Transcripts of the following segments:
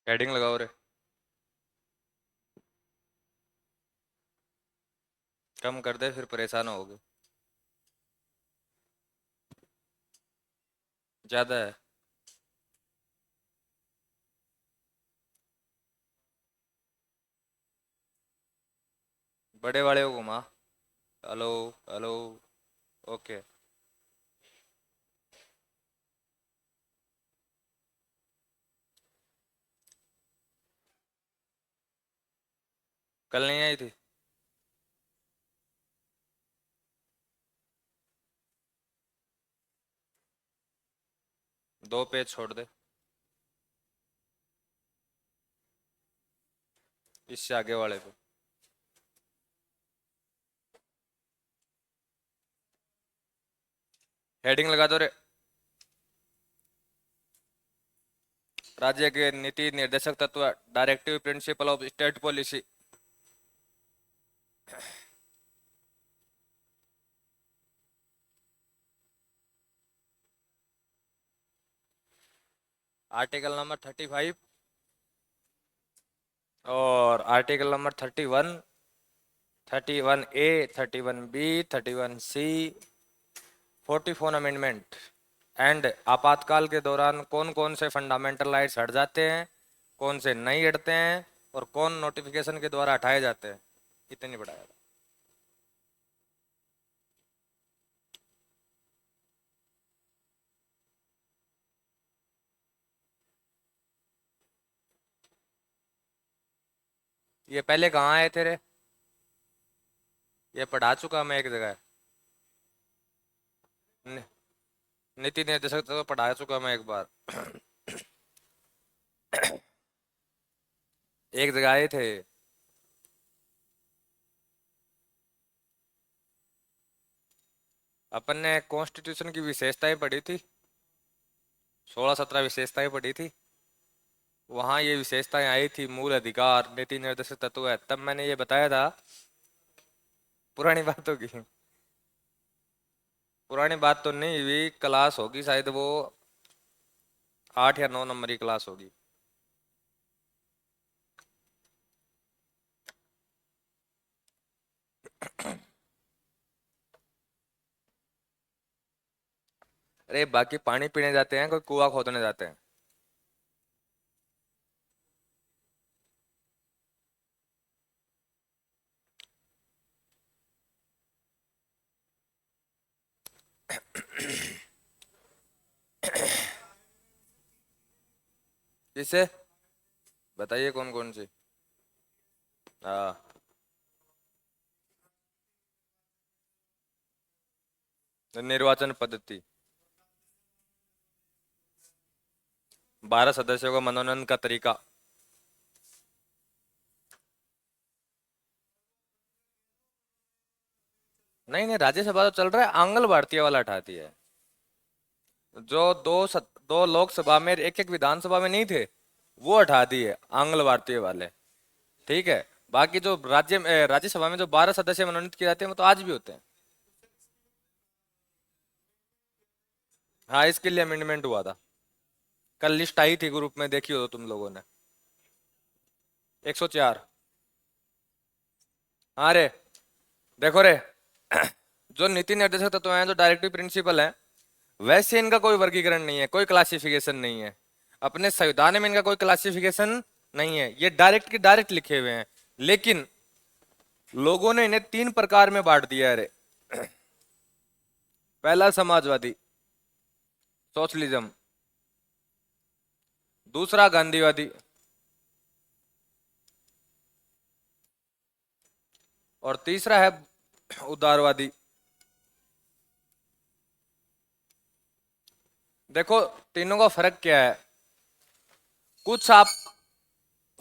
Heading लगाओ रे। कम कर दे फिर परेशान होगे। ज्यादा है। बड़े वाले को घुमा। हेलो। हेलो। ओके। कल नहीं आई थी। दो पेज छोड़ दे। इससे आगे वाले पे। हेडिंग लगा दो रे। राज्य के नीति निर्देशक तत्व, directive principle of state policy. Article number 35 और article number 31, 31A, 31B, 31C, 44 amendment and आपातकाल के दौरान कौन कौन से फंडामेंटल राइट्स हट जाते हैं, कौन से नहीं हटते हैं, और कौन नोटिफिकेशन के द्वारा हटाए जाते हैं, इतनी पढ़ाया था। ये पहले कहाँ आए थे रे? ये पढ़ा चुका मैं एक जगह। नि- नीति निर्देशक तो पढ़ा चुका मैं एक बार। एक जगह आए थे। अपन ने कॉन्स्टिट्यूशन की विशेषताएं पढ़ी थी। 16-17 विशेषताएं पढ़ी थी। वहां ये विशेषताएं आई थी, मूल अधिकार, नीति निर्देशक तत्व है, तब मैंने ये बताया था। पुरानी बात होगी। पुरानी बात तो नहीं हुई, क्लास होगी शायद वो 8 या 9 नंबर की क्लास होगी। अरे बाकी पानी पीने जाते हैं, कोई कुआं खोदने जाते हैं। किसे? बताइए कौन कौन सी। हाँ। निर्वाचन पद्धति। 12 सदस्यों का मनोनयन का तरीका। नहीं नहीं, राज्यसभा तो चल रहा है, आंगल भारतीय वाला हटाती है। जो दो लोकसभा में, एक एक विधानसभा में नहीं थे, वो हटा दिए आंगल भारतीय वाले। ठीक है। बाकी जो राज्यसभा में जो 12 सदस्य मनोनीत किए जाते हैं, वो तो आज भी होते हैं। हाँ, इसके लिए अमेंडमेंट हुआ था। कल लिस्ट आई थी ग्रुप में, देखी हो तो तुम लोगों ने। 104। हाँ रे। देखो रे। जो नीति निर्देशक तत्व हैं, जो डायरेक्टिव प्रिंसिपल है, वैसे इनका कोई वर्गीकरण नहीं है, कोई क्लासिफिकेशन नहीं है। अपने संविधान में इनका कोई क्लासिफिकेशन नहीं है, ये डायरेक्ट के डायरेक्ट लिखे हुए हैं। लेकिन लोगों ने इन्हें 3 प्रकार में बांट दिया है रे। पहला समाजवादी, सोशलिज्म। दूसरा गांधीवादी। और तीसरा है उदारवादी। देखो, तीनों का फर्क क्या है। कुछ आप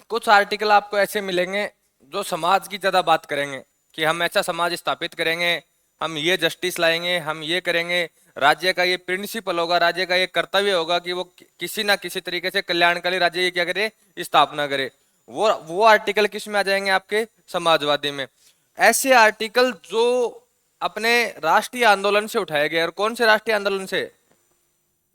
कुछ आर्टिकल आपको ऐसे मिलेंगे जो समाज की ज्यादा बात करेंगे, कि हम ऐसा समाज स्थापित करेंगे, हम ये जस्टिस लाएंगे, हम ये करेंगे। राज्य का ये प्रिंसिपल होगा, राज्य का ये कर्तव्य होगा कि वो किसी ना किसी तरीके से कल्याणकारी राज्य की क्या करे, स्थापना करे। वो आर्टिकल किस में आ जाएंगे? आपके समाजवादी में। ऐसे आर्टिकल जो अपने राष्ट्रीय आंदोलन से उठाए गए, और कौन से राष्ट्रीय आंदोलन से?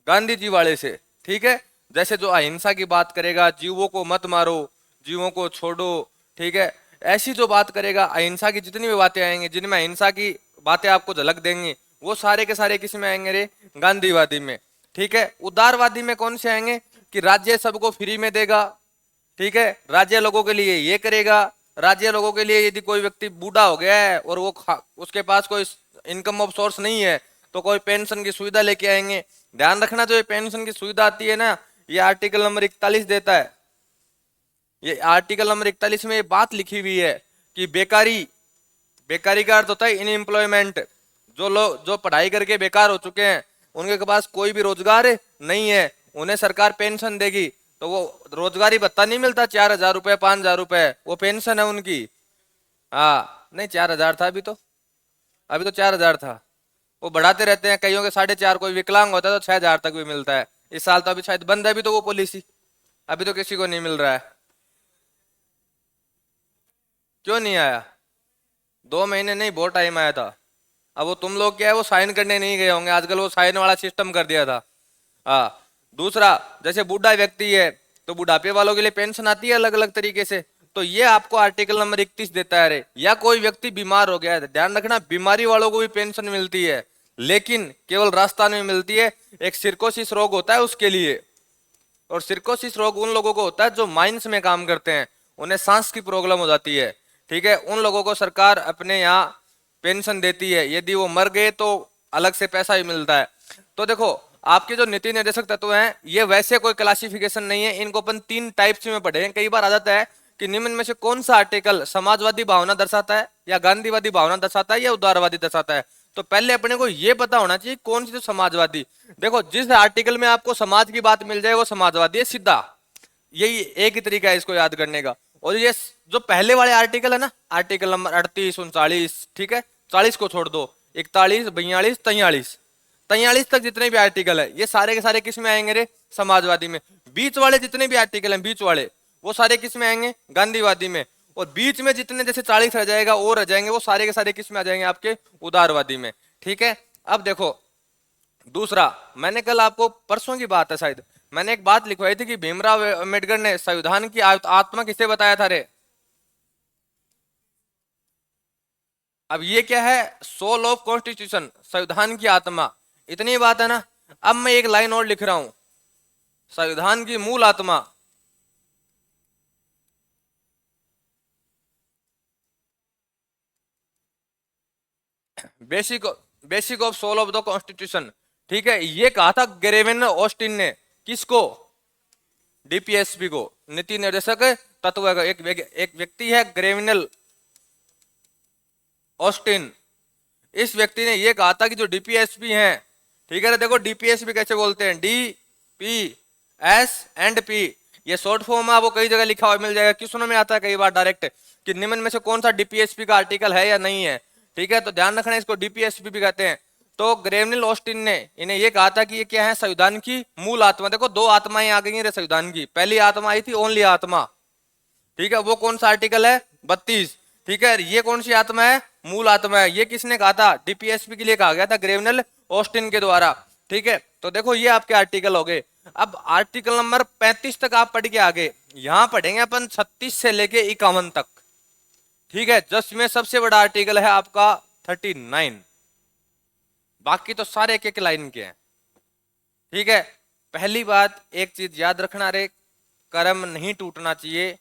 गांधी जी वाले से। ठीक है। जैसे जो अहिंसा की बात करेगा, जीवों को मत मारो, जीवों को छोड़ो, ठीक है, ऐसी जो बात करेगा, अहिंसा की जितनी भी बातें आएंगी, जिनमें अहिंसा की बातें आपको झलक देंगी, वो सारे के सारे किस में आएंगे रे? गांधीवादी में। ठीक है, उदारवादी में कौन से आएंगे? कि राज्य सबको फ्री में देगा, ठीक है, राज्य लोगों के लिए ये करेगा, राज्य लोगों के लिए यदि कोई व्यक्ति बूढ़ा हो गया है और वो उसके पास कोई इनकम ऑफ सोर्स नहीं है तो कोई पेंशन की सुविधा लेके आएंगे। ध्यान रखना, जो ये पेंशन की सुविधा आती है ना, ये आर्टिकल नंबर 41 देता है। ये आर्टिकल नंबर 41 में ये बात लिखी हुई है कि बेकारी, बेकारी का अर्थ होता है इनएम्प्लॉयमेंट, जो लोग जो पढ़ाई करके बेकार हो चुके हैं, उनके पास कोई भी रोजगार नहीं है, उन्हें सरकार पेंशन देगी। तो वो रोजगारी भत्ता नहीं मिलता 4,000 रुपए 5,000 रुपए, वो पेंशन है उनकी। हाँ नहीं, 4,000 था अभी तो 4,000 था। वो बढ़ाते रहते हैं, कईयों के 4,500, कोई विकलांग होता है तो 6,000 तक भी मिलता है। इस साल तो अभी शायद बंद है अभी तो वो पॉलिसी, अभी तो किसी को नहीं मिल रहा है। क्यों नहीं आया? 2 महीने नहीं, बहुत टाइम आया था। अब वो तुम लोग क्या है, वो साइन करने नहीं गए होंगे, आजकल वो साइन वाला सिस्टम कर दिया था। हाँ, दूसरा, जैसे बूढ़ा व्यक्ति है तो बुढ़ापे वालों के लिए पेंशन आती है अलग अलग तरीके से, तो ये आपको आर्टिकल नंबर 31 देता है रे। या कोई व्यक्ति बीमार हो गया है, ध्यान रखना, बीमारी वालों को भी पेंशन मिलती है, लेकिन केवल राजस्थान में मिलती है। एक सिरकोसिस रोग होता है उसके लिए, और सिरकोसिस रोग उन लोगों को होता है जो माइंस में काम करते हैं, उन्हें सांस की प्रॉब्लम हो जाती है। ठीक है, उन लोगों को सरकार अपने यहाँ पेंशन देती है, यदि वो मर गए तो अलग से पैसा ही मिलता है। तो देखो, आपके जो नीति निर्देशक तत्व हैं, ये वैसे कोई क्लासिफिकेशन नहीं है, इनको अपन 3 टाइप्स में पढ़े हैं। कई बार आ जाता है कि निम्न में से कौन सा आर्टिकल समाजवादी भावना दर्शाता है, या गांधीवादी भावना दर्शाता है, या उदारवादी दर्शाता है। तो पहले अपने को ये पता होना चाहिए कौन सी, तो समाजवादी। देखो, जिस आर्टिकल में आपको समाज की बात मिल जाए वो समाजवादी है सीधा, यही एक ही तरीका है इसको याद करने का। और ये जो पहले वाले आर्टिकल है ना, आर्टिकल नंबर 38 39, ठीक है, 40 को छोड़ दो, 41 42 43, 43 तक जितने भी आर्टिकल है ये सारे के सारे किस में आएंगे रे? समाजवादी में। बीच वाले जितने भी आर्टिकल हैं, बीच वाले, वो सारे किस में आएंगे? गांधीवादी में। और बीच में जितने जैसे 40 रह जाएगा और रह जाएंगे, वो सारे के सारे किस में आ जाएंगे? आपके उदारवादी में। ठीक है, अब देखो दूसरा, मैंने कल आपको, परसों की बात है शायद, मैंने एक बात लिखवाई थी कि भीमराव अम्बेडकर ने संविधान की आत्मा किसे बताया था रे? अब ये क्या है? सोल ऑफ कॉन्स्टिट्यूशन, संविधान की आत्मा, इतनी बात है ना। अब मैं एक लाइन और लिख रहा हूं, संविधान की मूल आत्मा। Basic basic of soul of the constitution, ठीक है, ये कहा था ग्रेवेन ऑस्टिन ने। किसको? डीपीएसपी को, नीति निर्देशक तत्व का एक व्यक्ति है ग्रेविनल ऑस्टिन। इस व्यक्ति ने यह कहा था कि जो डीपीएसपी हैं, ठीक है ना, देखो डीपीएसपी कैसे बोलते हैं, D P S and P, ये शॉर्ट फॉर्म है, आपको कई जगह लिखा हुआ मिल जाएगा, क्वेश्चनों में आता है कई बार डायरेक्ट कि निम्न में से कौन सा डीपीएसपी का आर्टिकल है या नहीं है। ठीक है, तो ध्यान रखना, इसको डीपीएसपी भी कहते हैं। तो ग्रेविनल ऑस्टिन ने इन्हें यह कहा था कि ये क्या है? संविधान की मूल आत्मा। देखो, 2 आत्माएं आ गई हैं संविधान की। पहली आत्मा आई थी ओनली आत्मा, ठीक है, वो कौन सा आर्टिकल है? 32। ठीक है, ये कौन सी आत्मा है? मूल आत्मा है। ये किसने कहा था? डीपीएसपी के लिए कहा गया था ग्रेविनल ऑस्टिन के द्वारा। ठीक है, तो देखो ये आपके आर्टिकल हो गए। अब आर्टिकल नंबर 35 तक आप पढ़ के आगे, यहां पढ़ेंगे अपन 36 से लेके 51 तक। ठीक है, जिसमें सबसे बड़ा आर्टिकल है आपका 39, बाकी तो सारे एक एक लाइन के हैं। ठीक है, पहली बात एक चीज याद रखना रे, कर्म नहीं टूटना चाहिए,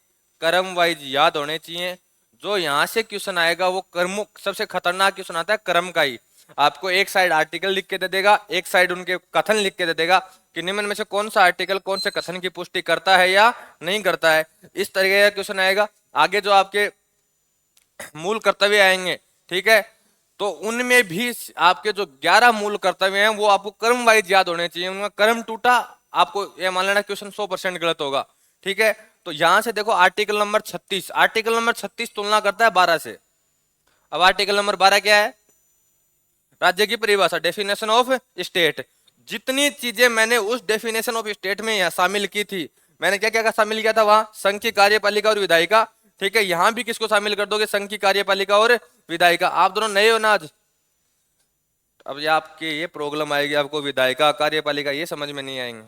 कर्म वाइज याद होने चाहिए। जो यहां से क्वेश्चन आएगा वो कर्म, सबसे खतरनाक क्वेश्चन आता है कर्म का ही। आपको एक साइड आर्टिकल लिख के दे देगा, एक साइड उनके कथन लिख के दे देगा कि निम्न में से कौन सा आर्टिकल कौन से कथन की पुष्टि करता है या नहीं करता है। इस तरीके का क्वेश्चन आएगा। आगे जो आपके मूल कर्तव्य आएंगे, ठीक है, तो उनमें भी आपके जो 11 मूल कर्तव्य हैं वो आपको कर्म वाइज याद होने चाहिए। उनका कर्म टूटा, आपको ये मान लेना क्वेश्चन 100% गलत होगा। ठीक है, तो यहां से देखो आर्टिकल नंबर 36, आर्टिकल नंबर 36 तुलना करता है 12 से। अब आर्टिकल नंबर 12 क्या है? राज्य की परिभाषा, डेफिनेशन ऑफ स्टेट। जितनी चीजें मैंने उस डेफिनेशन ऑफ स्टेट में यहाँ शामिल की थी, मैंने क्या क्या शामिल किया था वहां? संघ की कार्यपालिका और विधायिका। ठीक है, यहां भी किसको शामिल कर दोगे? संघ की कार्यपालिका और विधायिका। आप दोनों नए हो ना आज, अब ये आपके ये प्रॉब्लम आएगी, आपको विधायिका कार्यपालिका ये समझ में नहीं आएंगे।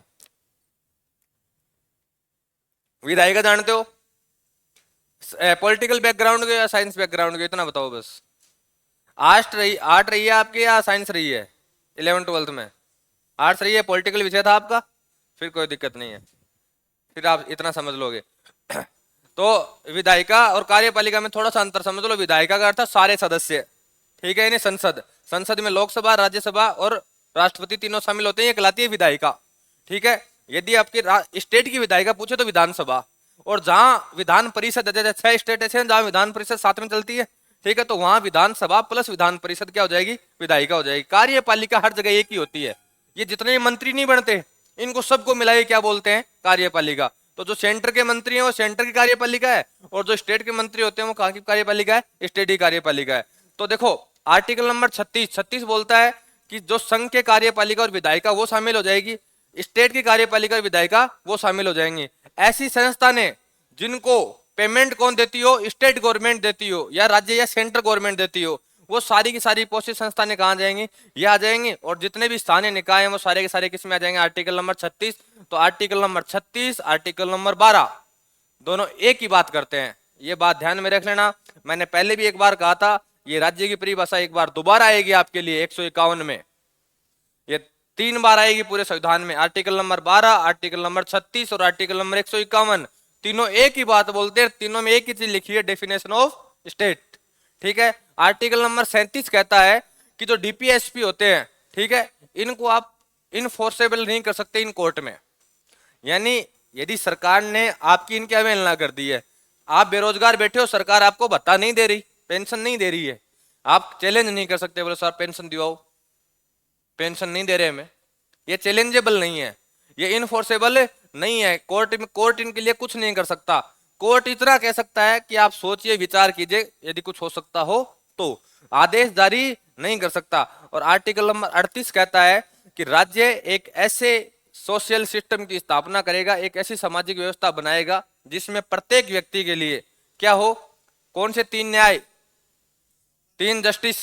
विधायिका जानते हो? पॉलिटिकल बैकग्राउंड के या साइंस बैकग्राउंड के, इतना बताओ बस। आर्ट रही है आपकी या साइंस रही है 11th 12th में? आर्ट्स रही है, पॉलिटिकल विषय था आपका, फिर कोई दिक्कत नहीं है, फिर आप इतना समझ लोगे। तो विधायिका और कार्यपालिका में थोड़ा सा अंतर समझ लो। विधायिका का अर्थ है सारे सदस्य, ठीक है, यानी संसद। संसद में लोकसभा, राज्यसभा और राष्ट्रपति तीनों शामिल होते हैं, ये कहलाती है विधायिका, ठीक है। यदि आपकी स्टेट की विधायिका पूछे तो विधानसभा। और जहां विधान परिषद, जैसे 6 स्टेट ऐसे हैं जहां विधान परिषद साथ में चलती है, ठीक है, तो वहां विधानसभा प्लस विधान परिषद क्या हो जाएगी, विधायिका हो जाएगी। कार्यपालिका हर जगह एक ही होती है। ये जितने मंत्री नहीं बनते, इनको सबको मिलाए क्या बोलते हैं, कार्यपालिका। तो जो सेंटर के मंत्री हैं वो सेंटर की कार्यपालिका है, और जो स्टेट के मंत्री होते हैं वो कहाँ की कार्यपालिका है, स्टेट की कार्यपालिका है। तो देखो आर्टिकल नंबर 36 बोलता है कि जो संघ के कार्यपालिका और विधायिका वो शामिल हो जाएगी, स्टेट की कार्यपालिका और विधायिका वो शामिल हो जाएंगी। ऐसी संस्था ने जिनको पेमेंट कौन देती हो, स्टेट गवर्नमेंट देती हो या राज्य या सेंट्रल गवर्नमेंट देती हो, वो सारी की सारी पोषित संस्थानें कहाँ जाएंगी, ये आ जाएंगी। और जितने भी स्थानीय निकाय हैं वो सारे के सारे किस में आ जाएंगे, आर्टिकल नंबर 36। तो आर्टिकल नंबर 36, आर्टिकल नंबर 12 दोनों एक ही बात करते हैं, ये बात ध्यान में रख लेना। मैंने पहले भी एक बार कहा था, ये राज्य की परिभाषा एक बार दोबारा आएगी आपके लिए 151 में, ये 3 बार आएगी पूरे संविधान में। आर्टिकल नंबर 12, आर्टिकल नंबर 36 और आर्टिकल नंबर 151, तीनों एक ही बात बोलते हैं, तीनों में एक ही चीज लिखी है, डेफिनेशन ऑफ स्टेट, ठीक है। आर्टिकल नंबर 37 कहता है कि जो डीपीएसपी होते हैं, ठीक है, इनको आप इनफोर्सेबल नहीं कर सकते इन कोर्ट में। यानी यदि सरकार ने आपकी इनकी अवहेलना कर दी है, आप बेरोजगार बैठे हो, सरकार आपको भत्ता नहीं दे रही, पेंशन नहीं दे रही है, आप चैलेंज नहीं कर सकते, बोले सर पेंशन दिवाओ, पेंशन नहीं दे रहे हमें, ये चैलेंजेबल नहीं है, ये इनफोर्सेबल नहीं है। कोर्ट इनके लिए कुछ नहीं कर सकता। कोर्ट इतना कह सकता है कि आप सोचिए, विचार कीजिए, यदि कुछ हो सकता हो तो, आदेश जारी नहीं कर सकता। और आर्टिकल नंबर 38 कहता है कि राज्य एक ऐसे सोशल सिस्टम की स्थापना करेगा, एक ऐसी सामाजिक व्यवस्था बनाएगा जिसमें प्रत्येक व्यक्ति के लिए क्या हो, कौन से 3 न्याय, 3 जस्टिस,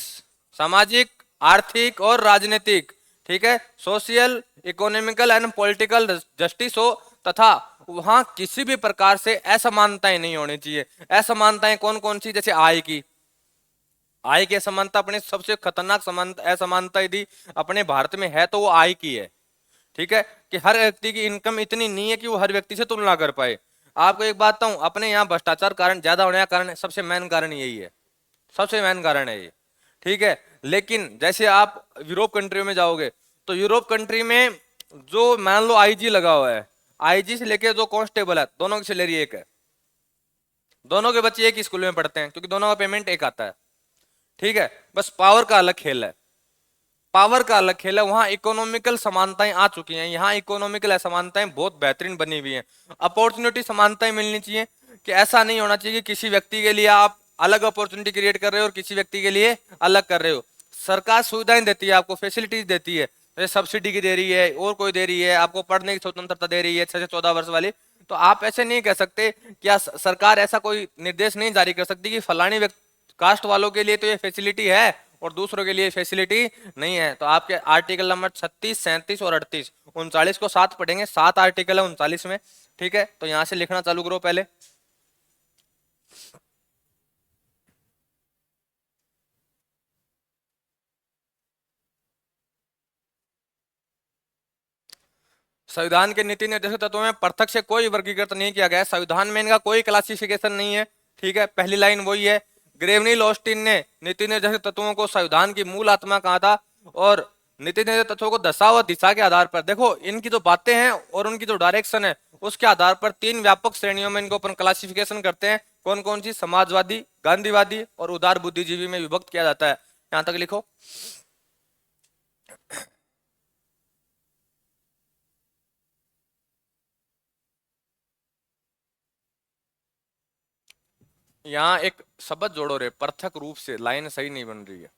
सामाजिक, आर्थिक और राजनीतिक, ठीक है, social, economical and political justice हो, तथा वहां किसी भी प्रकार से असमानताएं नहीं होनी चाहिए। असमानताएं कौन कौन सी, जैसे आय की असमानता, अपने सबसे खतरनाक समानता असमानता यदि अपने भारत में है तो वो आय की है, ठीक है, कि हर व्यक्ति की इनकम इतनी नहीं है कि वो हर व्यक्ति से तुलना कर पाए। आपको एक बात बताऊं, अपने यहाँ भ्रष्टाचार कारण ज्यादा होने का कारण, सबसे मेन कारण यही है, सबसे मेन कारण है ये, ठीक है। लेकिन जैसे आप यूरोप कंट्री में जाओगे तो यूरोप कंट्री में जो मान लो आईजी लगा हुआ है, आईजी से लेके जो कांस्टेबल है, दोनों की सैलरी एक है, दोनों के बच्चे एक ही स्कूल में पढ़ते हैं, क्योंकि दोनों का पेमेंट एक आता है, ठीक है। बस पावर का अलग खेल है, पावर का अलग खेल है। वहां इकोनॉमिकल समानताएं आ चुकी हैं, यहाँ इकोनॉमिकल असमानताएं बहुत बेहतरीन बनी हुई हैं। अपॉर्चुनिटी समानताएं मिलनी चाहिए, कि ऐसा नहीं होना चाहिए कि किसी व्यक्ति के लिए आप अलग अपॉर्चुनिटी क्रिएट कर रहे हो और किसी व्यक्ति के लिए अलग कर रहे हो। सरकार सुविधाएं देती है, आपको फैसिलिटीज देती है, जैसे सब्सिडी की दे रही है और कोई दे रही है, आपको पढ़ने की स्वतंत्रता दे रही है 6 से 14 वर्ष वाली। तो आप ऐसे नहीं कह सकते, क्या सरकार ऐसा कोई निर्देश नहीं जारी कर सकती कि फलानी कास्ट वालों के लिए तो ये फैसिलिटी है और दूसरों के लिए फैसिलिटी नहीं है। तो आपके आर्टिकल नंबर 36, 37 और 38, 39 को साथ पढ़ेंगे, 7 आर्टिकल है 39 में, ठीक है। तो यहां से लिखना चालू करो पहले। संविधान के नीति निर्देशक तत्वों में प्रत्यक्ष से कोई वर्गीकृत नहीं किया गया है, संविधान में इनका कोई क्लासिफिकेशन नहीं है, ठीक है। पहली लाइन वही है, ग्रेवनील ऑस्टिन ने नीति निर्देशक तत्वों को संविधान की मूल आत्मा कहा था, और नीति निर्देशक तत्वों को दशा व दिशा के आधार पर, देखो इनकी जो बातें हैं और उनकी जो डायरेक्शन है उसके आधार पर 3 व्यापक श्रेणियों में इनको अपन क्लासिफिकेशन करते हैं। कौन कौन सी, समाजवादी, गांधीवादी और उदार बुद्धिजीवी में विभक्त किया जाता है। यहां तक लिखो। यहाँ एक शब्द जोड़ो रे, पृथक रूप से, लाइन सही नहीं बन रही है।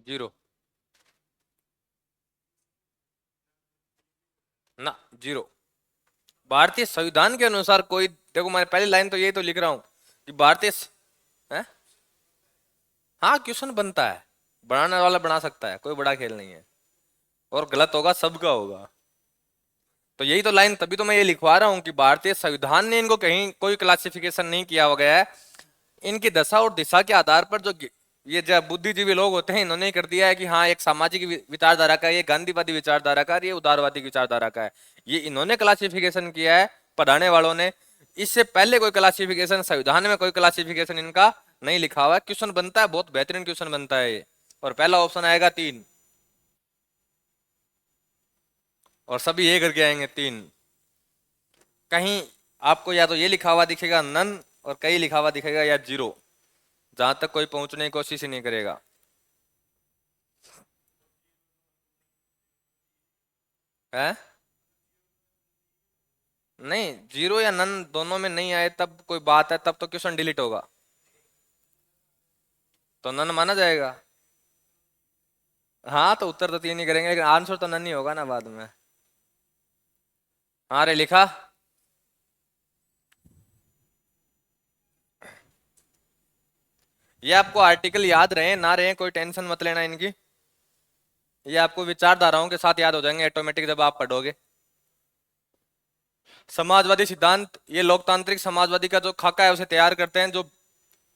जीरो। ना, जीरो। भारतीय संविधान के अनुसार कोई, देखो मैं पहली लाइन तो यही तो लिख रहा हूं कि हैं? हाँ, क्वेश्चन बनता है, बनाने वाला बना सकता है, कोई बड़ा खेल नहीं है। और गलत होगा सबका होगा। तो यही तो लाइन, तभी तो मैं ये लिखवा रहा हूँ कि भारतीय संविधान ने इनको कहीं कोई क्लासिफिकेशन नहीं किया हो गया है। इनकी दशा और दिशा के आधार पर जो ये जब बुद्धिजीवी लोग होते हैं, इन्होंने कर दिया है कि हाँ एक सामाजिक विचारधारा का, ये गांधीवादी विचारधारा का, ये उदारवादी विचारधारा का है। ये इन्होंने क्लासिफिकेशन किया है, पढ़ाने वालों ने। इससे पहले कोई क्लासिफिकेशन, संविधान में कोई क्लासिफिकेशन इनका नहीं लिखा हुआ है। क्वेश्चन बनता है, बहुत बेहतरीन क्वेश्चन बनता है ये। और पहला ऑप्शन आएगा 3, और सभी ये करके आएंगे 3। कहीं आपको या तो ये लिखा हुआ दिखेगा नन, और कहीं लिखा हुआ दिखेगा या जीरो, जहां तक कोई पहुंचने की कोशिश ही नहीं करेगा। है? नहीं, जीरो या नन दोनों में नहीं आए तब कोई बात है, तब तो क्वेश्चन डिलीट होगा। तो नन माना जाएगा। हाँ, तो उत्तर तो 3 ही करेंगे, लेकिन आंसर तो नन ही होगा ना बाद में। हाँ रे, लिखा। ये आपको आर्टिकल याद रहे ना रहे, कोई टेंशन मत लेना इनकी। ये आपको विचारधाराओं के साथ याद हो जाएंगे ऑटोमेटिक जब आप पढ़ोगे। समाजवादी सिद्धांत, ये लोकतांत्रिक समाजवादी का जो खाका है उसे तैयार करते हैं। जो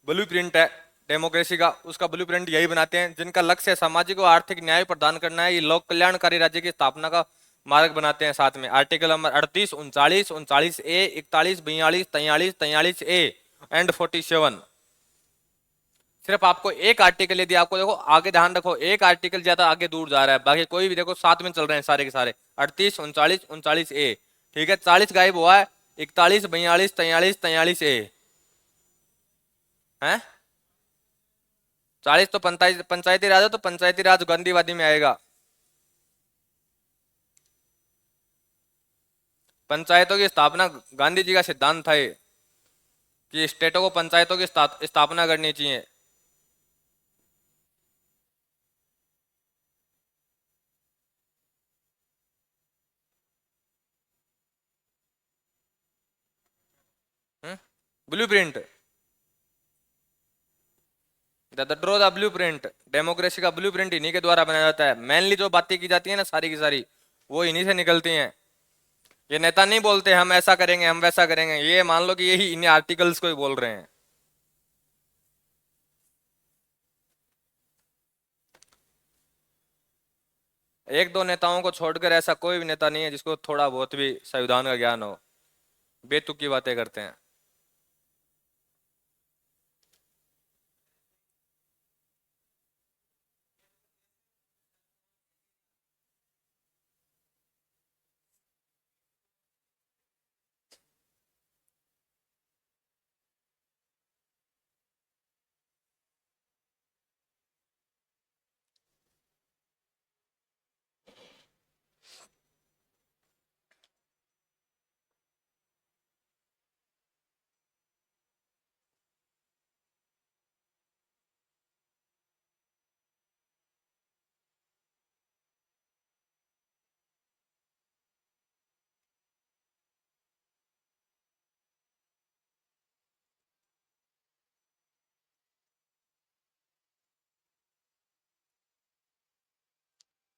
ब्लूप्रिंट है डेमोक्रेसी का, उसका ब्लूप्रिंट यही बनाते हैं, जिनका लक्ष्य सामाजिक और आर्थिक न्याय प्रदान करना है। ये लोक कल्याणकारी राज्य की स्थापना का मार्ग बनाते हैं। साथ में article number 38, 39, 39A, 41, 42, 43, 43A and 47। सिर्फ आपको एक आर्टिकल, यदि आपको देखो आगे ध्यान रखो, एक आर्टिकल ज्यादा आगे दूर जा रहा है, बाकी कोई भी देखो साथ में चल रहे हैं सारे के सारे। 38, 39, 39A, ठीक है। 40 गायब हुआ है। 41, 42, 43, 43A है। 40 तो पंचायती राज है, तो पंचायती राज गांधीवादी में आएगा। पंचायतों की स्थापना, गांधी जी का सिद्धांत था ये, कि स्टेटों को पंचायतों की स्थापना करनी चाहिए। Blueprint, the draw the blueprint, democracy का ब्लूप्रिंट इन्हीं के द्वारा बनाया जाता है। मेनली जो बातें की जाती है ना सारी की सारी, वो इन्हीं से निकलती हैं। ये नेता नहीं बोलते हम ऐसा करेंगे हम वैसा करेंगे, ये मान लो कि यही इन्हीं आर्टिकल्स को ही बोल रहे हैं। एक दो नेताओं को छोड़कर ऐसा कोई भी नेता नहीं है जिसको थोड़ा बहुत भी संविधान का ज्ञान हो। बेतुकी बातें करते हैं।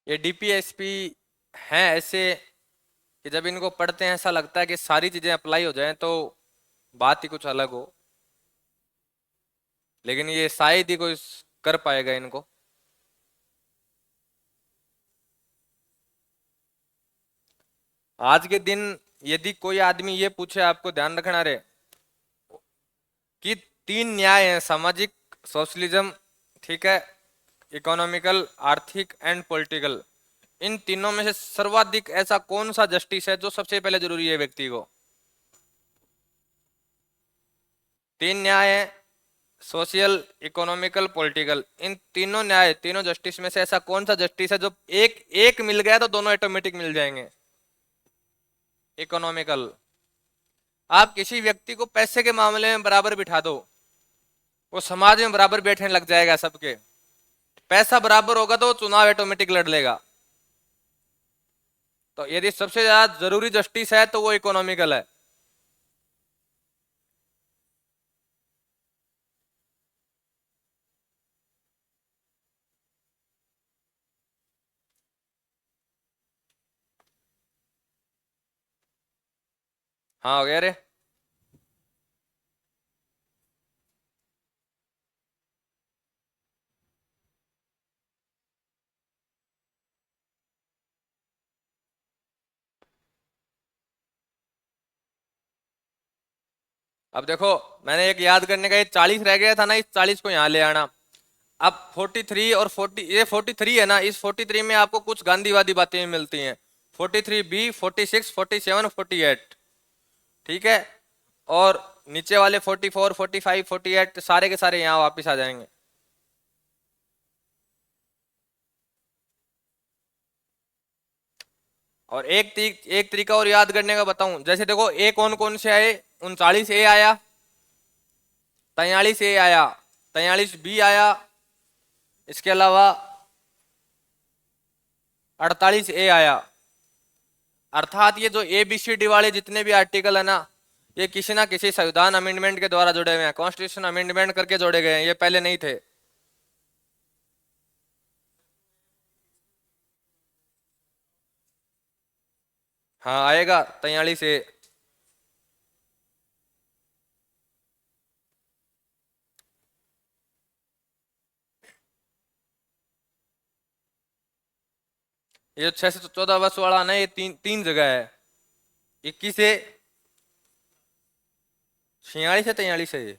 ये डीपीएसपी हैं ऐसे कि जब इनको पढ़ते हैं ऐसा लगता है कि सारी चीजें अप्लाई हो जाएं तो बात ही कुछ अलग हो, लेकिन ये शायद ही कोई कर पाएगा इनको। आज के दिन यदि कोई आदमी ये पूछे, आपको ध्यान रखना रे, कि तीन न्याय हैं, सामाजिक, सोशलिज्म, ठीक है, इकोनॉमिकल, आर्थिक एंड पॉलिटिकल, इन तीनों में से सर्वाधिक ऐसा कौन सा जस्टिस है जो सबसे पहले जरूरी है व्यक्ति को? तीन न्याय है, सोशल, इकोनॉमिकल, पॉलिटिकल, इन तीनों न्याय, तीनों जस्टिस में से ऐसा कौन सा जस्टिस है जो एक एक मिल गया तो दोनों ऑटोमेटिक मिल जाएंगे? इकोनॉमिकल। आप किसी व्यक्ति को पैसे के मामले में बराबर बिठा दो, वो समाज में बराबर बैठने लग जाएगा सबके। पैसा बराबर होगा तो चुनाव ऑटोमेटिक लड़ लेगा। तो यदि सबसे ज्यादा जरूरी जस्टिस है तो वो इकोनॉमिकल है। हाँ हो गया रे। अब देखो, मैंने एक याद करने का, ये 40 रह गया था ना, इस 40 को यहाँ ले आना। अब 43 और 40, ये 43 है ना, इस 43 में आपको कुछ गांधीवादी बातें मिलती हैं। 43B, 46, 47, 48, ठीक है। और नीचे वाले 44, 45, 48 सारे के सारे यहाँ वापिस आ जाएंगे। और एक तरीका और याद करने का बताऊं, जैसे देखो ए कौन कौन से आए, 39A आया, 43A आया, 43B आया, इसके अलावा 48A आया। अर्थात ये जो ABCD वाले जितने भी आर्टिकल है ना, ये किसी ना किसी संविधान अमेंडमेंट के द्वारा जुड़े हुए हैं, कॉन्स्टिट्यूशन अमेंडमेंट करके जोड़े गए हैं, ये पहले नहीं थे। हाँ आएगा 43A। ये 6 से 14 वर्ष वाला ना, ये तीन तीन जगह है। 21 से 46 है 43 है ये।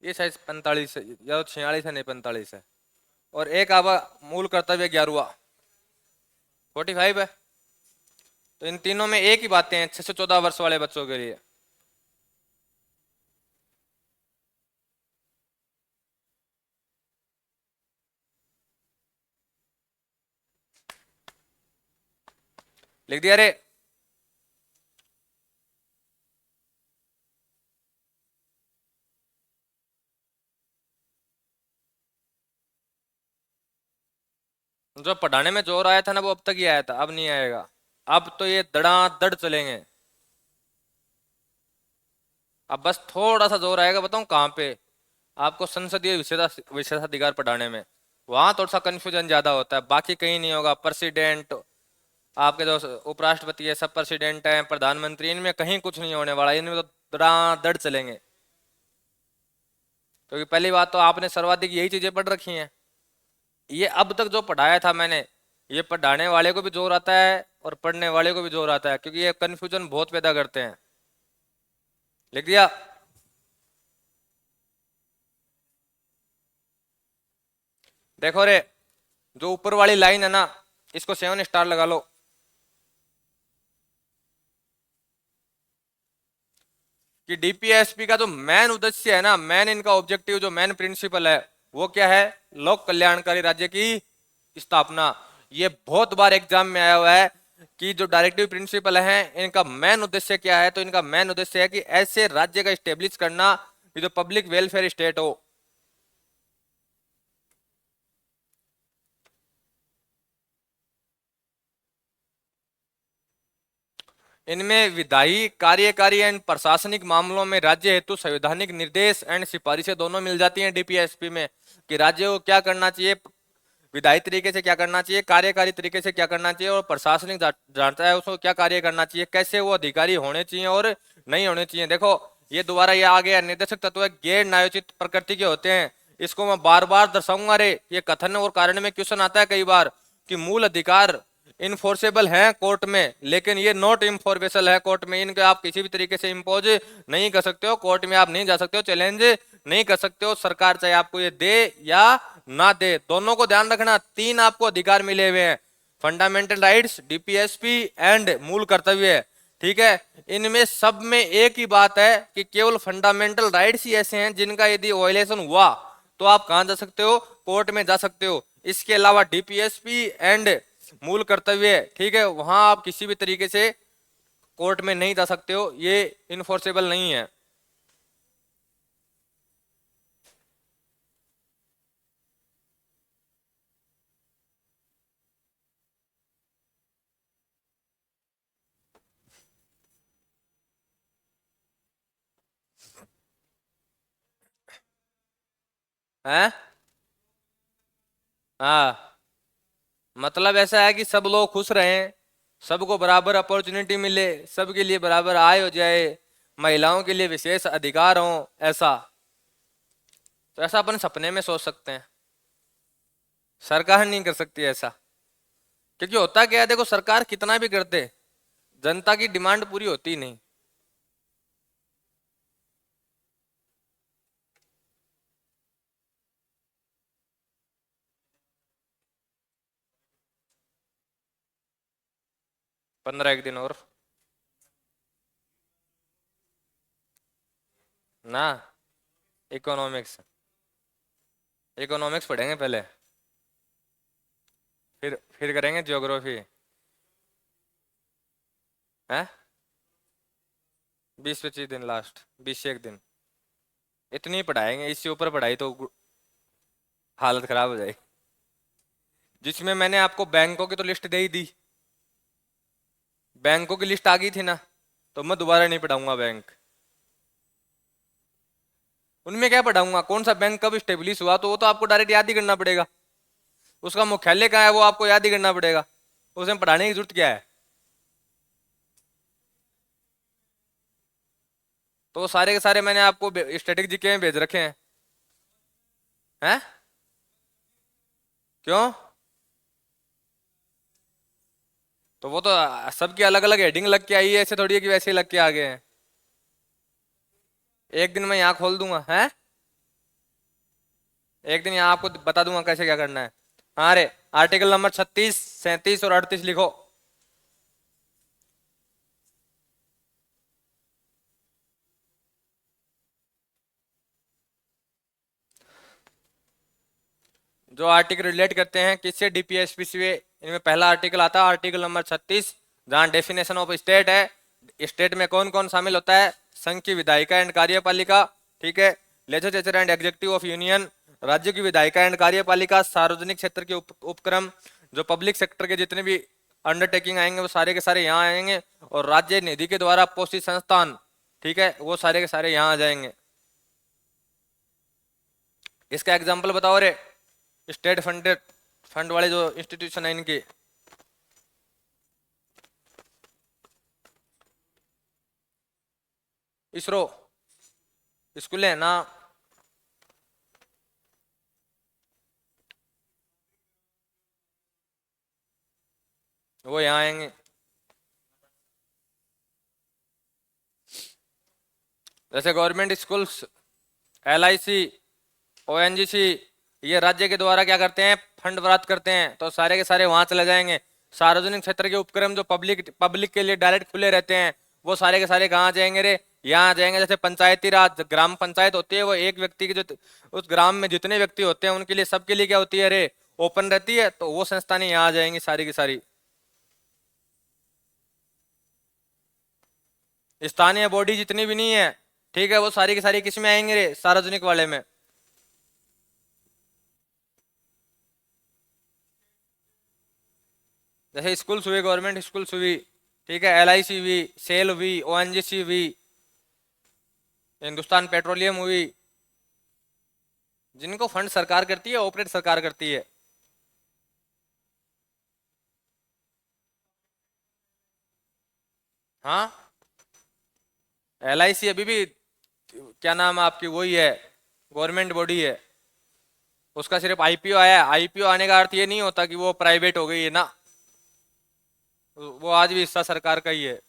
ये शायद 45 है, या तो 46 है, नहीं 45 है। और एक आवा मूल कर्तव्य 11वां 45 है। तो इन तीनों में एक ही बातें हैं 6 से 14 वर्ष वाले बच्चों के लिए। लिख दिया रे। जो पढ़ाने में जोर आया था ना, वो अब तक ही आया था, अब नहीं आएगा। अब तो ये दड़ादड़ चलेंगे। अब बस थोड़ा सा जोर आएगा, बताऊं कहाँ पे? आपको संसदीय विशेषाधिकार पढ़ाने में, वहां थोड़ा सा कंफ्यूजन ज्यादा होता है, बाकी कहीं नहीं होगा। प्रेसिडेंट, आपके जो उपराष्ट्रपति है, सब प्रेसिडेंट है, प्रधानमंत्री, इनमें कहीं कुछ नहीं होने वाला, इनमें तो दड़ादड़ चलेंगे। क्योंकि पहली बात तो आपने सर्वाधिक यही चीजें पढ़ रखी हैं। ये अब तक जो पढ़ाया था मैंने, ये पढ़ाने वाले को भी जोर आता है और पढ़ने वाले को भी जोर आता है, क्योंकि ये कंफ्यूजन बहुत पैदा करते हैं। लिख दिया। देखो रे, जो ऊपर वाली लाइन है ना, इसको 7 स्टार लगा लो। कि डीपीएसपी का जो मेन उद्देश्य है ना, मेन इनका ऑब्जेक्टिव, जो मेन प्रिंसिपल है, वो क्या है? लोक कल्याणकारी राज्य की स्थापना। ये बहुत बार एग्जाम में आया हुआ है कि जो डायरेक्टिव प्रिंसिपल है, इनका मेन उद्देश्य क्या है? तो इनका मेन उद्देश्य है कि ऐसे राज्य का स्टेब्लिश करना कि जो पब्लिक वेलफेयर स्टेट हो। इनमें विधायी, कार्यकारी एंड प्रशासनिक मामलों में राज्य हेतु संवैधानिक निर्देश एंड सिफारिशें दोनों मिल जाती हैं डीपीएसपी में, कि राज्य को क्या करना चाहिए, विधायी तरीके से क्या करना चाहिए, कार्यकारी तरीके से क्या करना चाहिए, और प्रशासनिक जानता है उसको क्या कार्य करना चाहिए, कैसे वो अधिकारी होने चाहिए और नहीं होने चाहिए। देखो ये दोबारा ये आ गया, निर्देशक तत्व गैर न्यायोचित प्रकृति के होते हैं। इसको मैं बार बार दर्शाऊंगा रे, ये कथन और कारण में क्वेश्चन आता है कई बार कि मूल अधिकार इन्फोर्सेबल है कोर्ट में, लेकिन ये नॉट इन्फोर्सेबल है कोर्ट में, इनके आप किसी भी तरीके से इम्पोज नहीं कर सकते हो, कोर्ट में आप नहीं जा सकते हो, चैलेंज नहीं कर सकते हो, सरकार चाहे आपको ये दे या ना दे। दोनों को ध्यान रखना, तीन आपको अधिकार मिले हुए हैं, फंडामेंटल राइट्स, डीपीएसपी एंड मूल कर्तव्य, ठीक है। इनमें सब में एक ही बात है कि केवल फंडामेंटल राइट्स ही ऐसे हैं जिनका यदि वायलेशन हुआ तो आप कहां जा सकते हो, कोर्ट में जा सकते हो। इसके अलावा डीपीएसपी एंड मूल कर्तव्य, ठीक है, वहां आप किसी भी तरीके से कोर्ट में नहीं जा सकते हो, ये इनफोर्सेबल नहीं है। हैं? हाँ, मतलब ऐसा है कि सब लोग खुश रहें, सबको बराबर अपॉर्चुनिटी मिले, सबके लिए बराबर आय हो जाए, महिलाओं के लिए विशेष अधिकार हो, ऐसा। तो ऐसा अपन सपने में सोच सकते हैं, सरकार नहीं कर सकती ऐसा। क्योंकि होता क्या है, देखो सरकार कितना भी कर दे, जनता की डिमांड पूरी होती नहीं। पंद्रह एक दिन और ना, इकोनॉमिक्स, इकोनॉमिक्स पढ़ेंगे पहले, फिर करेंगे ज्योग्राफी। है 20-25 दिन, लास्ट 20 एक दिन, इतनी ही पढ़ाएंगे, इससे ऊपर पढ़ाई तो हालत खराब हो जाएगी। जिसमें मैंने आपको बैंकों की तो लिस्ट दे ही दी, बैंकों की लिस्ट आ गई थी ना, तो मैं दोबारा नहीं पढ़ाऊंगा बैंक। उनमें क्या पढ़ाऊंगा, कौन सा बैंक कब स्टेब्लिश हुआ, तो वो तो आपको डायरेक्ट याद ही करना पड़ेगा, उसका मुख्यालय कहाँ है वो आपको याद ही करना पड़ेगा, उसमें पढ़ाने की जरूरत क्या है। तो वो सारे के सारे मैंने आपको स्टैटिक जीके में भेज रखे हैं। हैं? क्यों? तो वो तो सबकी अलग अलग हेडिंग लग के आई है, ऐसे थोड़ी है कि वैसे ही लग के आ गए हैं। एक दिन मैं यहाँ खोल दूंगा, है एक दिन यहाँ आपको बता दूंगा कैसे क्या करना है। हाँ रे, आर्टिकल नंबर 36, 37 और 38 लिखो। जो आर्टिकल रिलेट करते हैं किससे, डीपीएसपी से, इनमें पहला आर्टिकल आता है आर्टिकल नंबर 36, जहाँ डेफिनेशन ऑफ स्टेट है। स्टेट में कौन कौन शामिल होता है, संघ की विधायिका एंड कार्यपालिका, ठीक है, legislature and executive of union, राज्य की विधायिका एंड कार्यपालिका, सार्वजनिक क्षेत्र के उपक्रम, जो पब्लिक सेक्टर के जितने भी अंडरटेकिंग आएंगे वो सारे के सारे यहाँ आएंगे, और राज्य निधि के द्वारा पोषित संस्थान, ठीक है, वो सारे के सारे यहाँ आ जाएंगे। इसका एग्जाम्पल बताओ रे, स्टेट फंडेड फंड वाले जो इंस्टीट्यूशन है इनकी। इसरो, स्कूल है ना, वो यहाँ आएंगे। जैसे गवर्नमेंट स्कूल्स, एलआईसी, ओएनजीसी, ये राज्य के द्वारा क्या करते हैं, फंड प्राप्त करते हैं, तो सारे के सारे वहां चले जाएंगे। सार्वजनिक क्षेत्र के उपक्रम जो पब्लिक पब्लिक के लिए डायरेक्ट खुले रहते हैं, वो सारे के सारे कहाँ जाएंगे रे, यहाँ आ जाएंगे। जैसे पंचायती राज, ग्राम पंचायत होती है, वो एक व्यक्ति की जो उस ग्राम में जितने व्यक्ति होते हैं उनके लिए, सबके लिए क्या होती है रे, ओपन रहती है, तो वो संस्थानें यहाँ आ जाएंगी सारी की सारी। स्थानीय बॉडी जितनी भी नहीं है, ठीक है, वो सारी की सारी किस में आएंगे रे, सार्वजनिक वाले में। जैसे स्कूल्स हुए, गवर्नमेंट स्कूल्स हुई, ठीक है, LIC हुई, सेल हुई, ONGC हुई, हिंदुस्तान पेट्रोलियम हुई, जिनको फंड सरकार करती है, ऑपरेट सरकार करती है। हाँ, LIC अभी भी क्या नाम है आपकी, वही है, गवर्नमेंट बॉडी है। उसका सिर्फ IPO आया है। IPO आने का अर्थ ये नहीं होता कि वो प्राइवेट हो गई है ना, वो आज भी हिस्सा सरकार का ही है।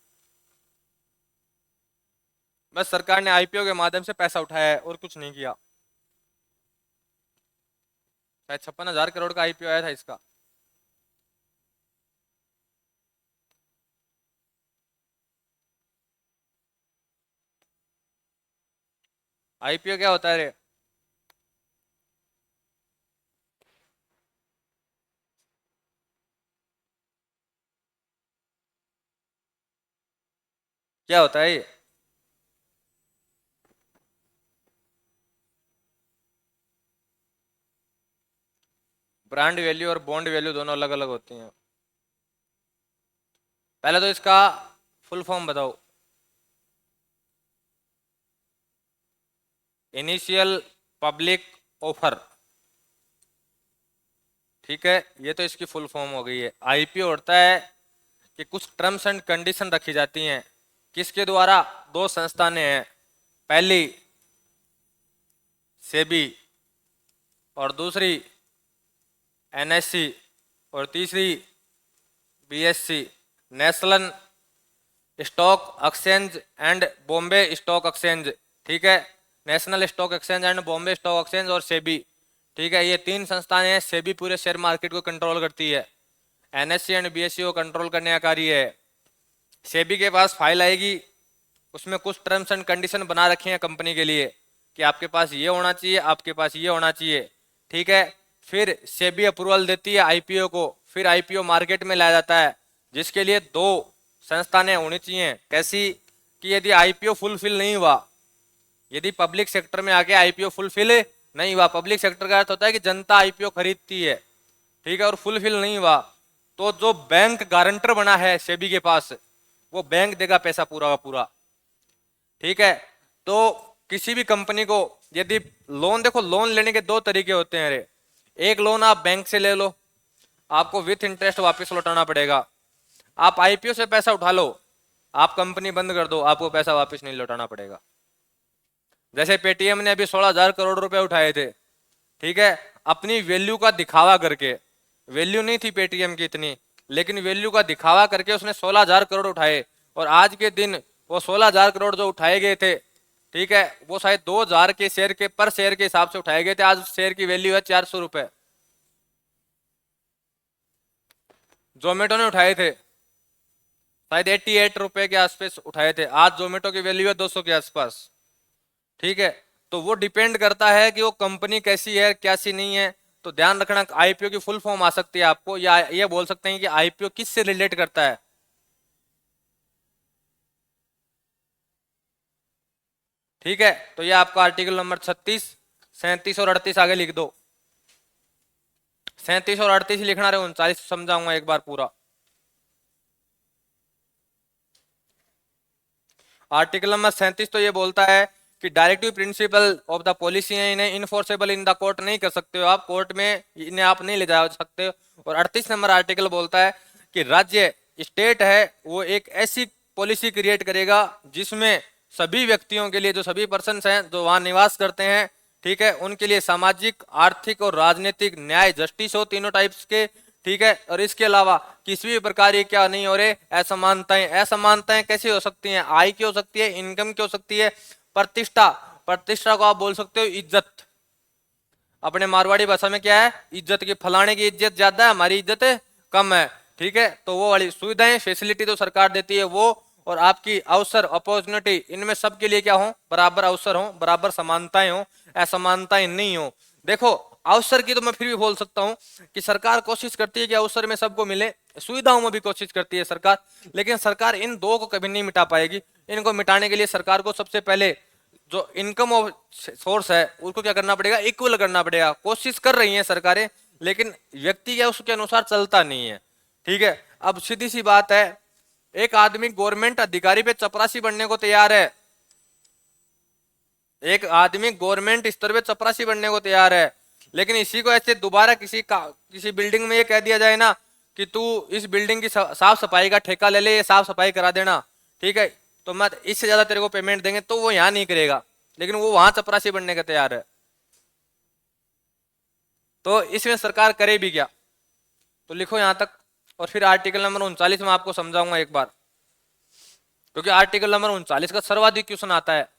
बस सरकार ने IPO के माध्यम से पैसा उठाया है और कुछ नहीं किया। शायद 56,000 करोड़ का IPO आया था इसका। IPO क्या होता है रे? क्या होता है ये? ब्रांड वैल्यू और बॉन्ड वैल्यू दोनों अलग अलग होती हैं। पहले तो इसका फुल फॉर्म बताओ। Initial public offer. ठीक है, ये तो इसकी फुल फॉर्म हो गई है। IPO होता है कि कुछ टर्म्स एंड कंडीशन रखी जाती हैं, किसके द्वारा? दो संस्थानें हैं, पहली सेबी और दूसरी NSE और तीसरी BSE, national stock exchange and Bombay stock exchange. ठीक है, national stock exchange and Bombay stock exchange और सेबी। ठीक है, ये तीन संस्थाएं हैं। सेबी पूरे शेयर मार्केट को कंट्रोल करती है, NSE एंड BSE को कंट्रोल करने का कार्य है। सेबी के पास फाइल आएगी, उसमें कुछ टर्म्स एंड कंडीशन बना रखे हैं कंपनी के लिए कि आपके पास ये होना चाहिए, आपके पास ये होना चाहिए। ठीक है, फिर सेबी अप्रूवल देती है IPO को, फिर IPO मार्केट में लाया जाता है, जिसके लिए दो संस्थानें होनी चाहिए। कैसी? कि यदि IPO फुलफिल नहीं हुआ, यदि पब्लिक सेक्टर में आके IPO फुलफिल नहीं हुआ, पब्लिक सेक्टर का अर्थ होता है कि जनता IPO खरीदती है, ठीक है, और फुलफिल नहीं हुआ, तो जो बैंक गारंटर बना है सेबी के पास, वो बैंक देगा पैसा पूरा का पूरा। ठीक है, तो किसी भी कंपनी को यदि लोन, देखो लोन लेने के दो तरीके होते हैं रे। एक लोन आप बैंक से ले लो, आपको विथ इंटरेस्ट वापस लौटाना पड़ेगा। आप IPO से पैसा उठा लो, आप कंपनी बंद कर दो, आपको पैसा वापस नहीं लौटाना पड़ेगा। जैसे पेटीएम ने अभी 16,000 करोड़ रुपए उठाए थे, ठीक है, अपनी वैल्यू का दिखावा करके। वैल्यू नहीं थी पेटीएम की इतनी, लेकिन वैल्यू का दिखावा करके उसने 16,000 करोड़ उठाए। और आज के दिन वो 16,000 करोड़ जो उठाए गए थे, ठीक है, वो शायद 2,000 के शेयर के पर शेयर के हिसाब से उठाए गए थे। आज शेयर की वैल्यू है 400 रुपए। जोमेटो ने उठाए थे शायद 88 रुपए के आसपास उठाए थे, आज जोमेटो की वैल्यू है 200 के आसपास। ठीक है, तो वो डिपेंड करता है कि वो कंपनी कैसी है, कैसी नहीं है। तो ध्यान रखना, IPO की फुल फॉर्म आ सकती है आपको, या ये बोल सकते हैं कि IPO किस से रिलेट करता है। ठीक है, तो ये आपका आर्टिकल नंबर 36, 37 और 38 आगे लिख दो। 37 और 38 लिखना रहे, 39 समझाऊंगा एक बार पूरा। आर्टिकल नंबर 37 तो ये बोलता है कि directive principle of the policy है, इन्हें इनफोर्सेबल इन द कोर्ट नहीं कर सकते हो आप, कोर्ट में इन्हें आप नहीं ले जा सकते हो। और 38 नंबर आर्टिकल बोलता है कि राज्य, स्टेट है, वो एक ऐसी पॉलिसी क्रिएट करेगा जिसमें सभी व्यक्तियों के लिए, जो सभी पर्सन हैं जो वहां निवास करते हैं, ठीक है, उनके लिए सामाजिक, आर्थिक और राजनीतिक न्याय, जस्टिस हो, तीनों टाइप्स के। ठीक है, और इसके अलावा किसी भी प्रकार ये क्या नहीं हो रहे, असमानताएं। असमानताएं कैसी हो सकती हैं? आय की हो सकती है, इनकम की हो सकती है, प्रतिष्ठा। प्रतिष्ठा को आप बोल सकते हो इज्जत। अपने मारवाड़ी भाषा में क्या है? इज्जत की, फलाने की इज्जत ज्यादा है, हमारी इज्जत कम है। ठीक है, तो वो वाली सुविधाएं, फैसिलिटी तो सरकार देती है वो, और आपकी अवसर, अपॉर्चुनिटी, इनमें सबके लिए क्या हो? बराबर अवसर हो, बराबर समानताएं हो, असमानताएं नहीं हो। देखो, अवसर की तो मैं फिर भी बोल सकता हूं कि सरकार कोशिश करती है कि अवसर में सबको मिले, सुविधाओं में भी कोशिश करती है सरकार, लेकिन सरकार इन दो को कभी नहीं मिटा पाएगी। इनको मिटाने के लिए सरकार को सबसे पहले जो इनकम सोर्स है उसको क्या करना पड़ेगा? इक्वल करना पड़ेगा। कोशिश कर रही हैं सरकारें, लेकिन व्यक्ति क्या उसके अनुसार चलता नहीं है। ठीक है, अब सीधी सी बात है, एक आदमी गवर्नमेंट अधिकारी पे चपरासी बनने को तैयार है, एक आदमी गवर्नमेंट स्तर पे चपरासी बनने को तैयार है, लेकिन इसी को ऐसे दोबारा किसी बिल्डिंग में ये कह दिया जाए ना कि तू इस बिल्डिंग की साफ सफाई का ठेका ले ले, ये साफ सफाई करा देना, ठीक है, तो मैं इससे ज्यादा तेरे को पेमेंट देंगे, तो वो यहाँ नहीं करेगा, लेकिन वो वहां चपरासी बनने का तैयार है। तो इसमें सरकार करे भी क्या? तो लिखो यहां तक, और फिर आर्टिकल नंबर 39 में आपको समझाऊंगा एक बार, क्योंकि आर्टिकल नंबर 39 का सर्वाधिक क्वेश्चन आता है।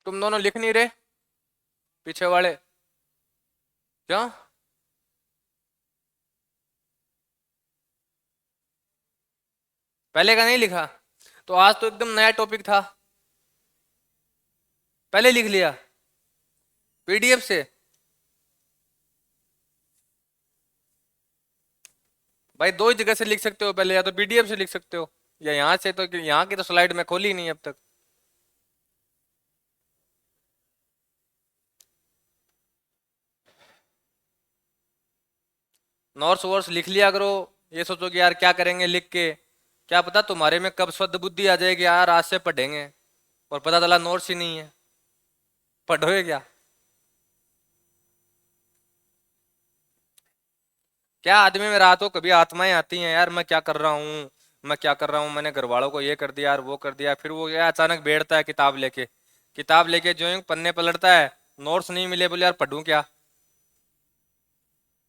तुम दोनों लिख नहीं रहे पीछे वाले, क्यों? पहले का नहीं लिखा? तो आज तो एकदम नया टॉपिक था, पहले लिख लिया पीडीएफ से? भाई दो ही जगह से लिख सकते हो, पहले या तो पीडीएफ से लिख सकते हो या यहाँ से, तो यहाँ की तो स्लाइड में खोली नहीं अब तक। नोट्स वोर्स लिख लिया करो, ये सोचो कि यार क्या करेंगे लिख के, क्या पता तुम्हारे में कब शुद्ध बुद्धि आ जाएगी यार आज से पढ़ेंगे, और पता चला नोट्स ही नहीं है, पढ़ोगे क्या? क्या आदमी में रात को कभी आत्माएं आती हैं यार, मैं क्या कर रहा हूँ, मैं क्या कर रहा हूँ, मैंने घर वालों को ये कर दिया यार वो कर दिया, फिर वो क्या अचानक बैठता है किताब लेके जो यूं पन्ने पलटता है, नोट्स नहीं मिले, बोले यार पढ़ूं क्या?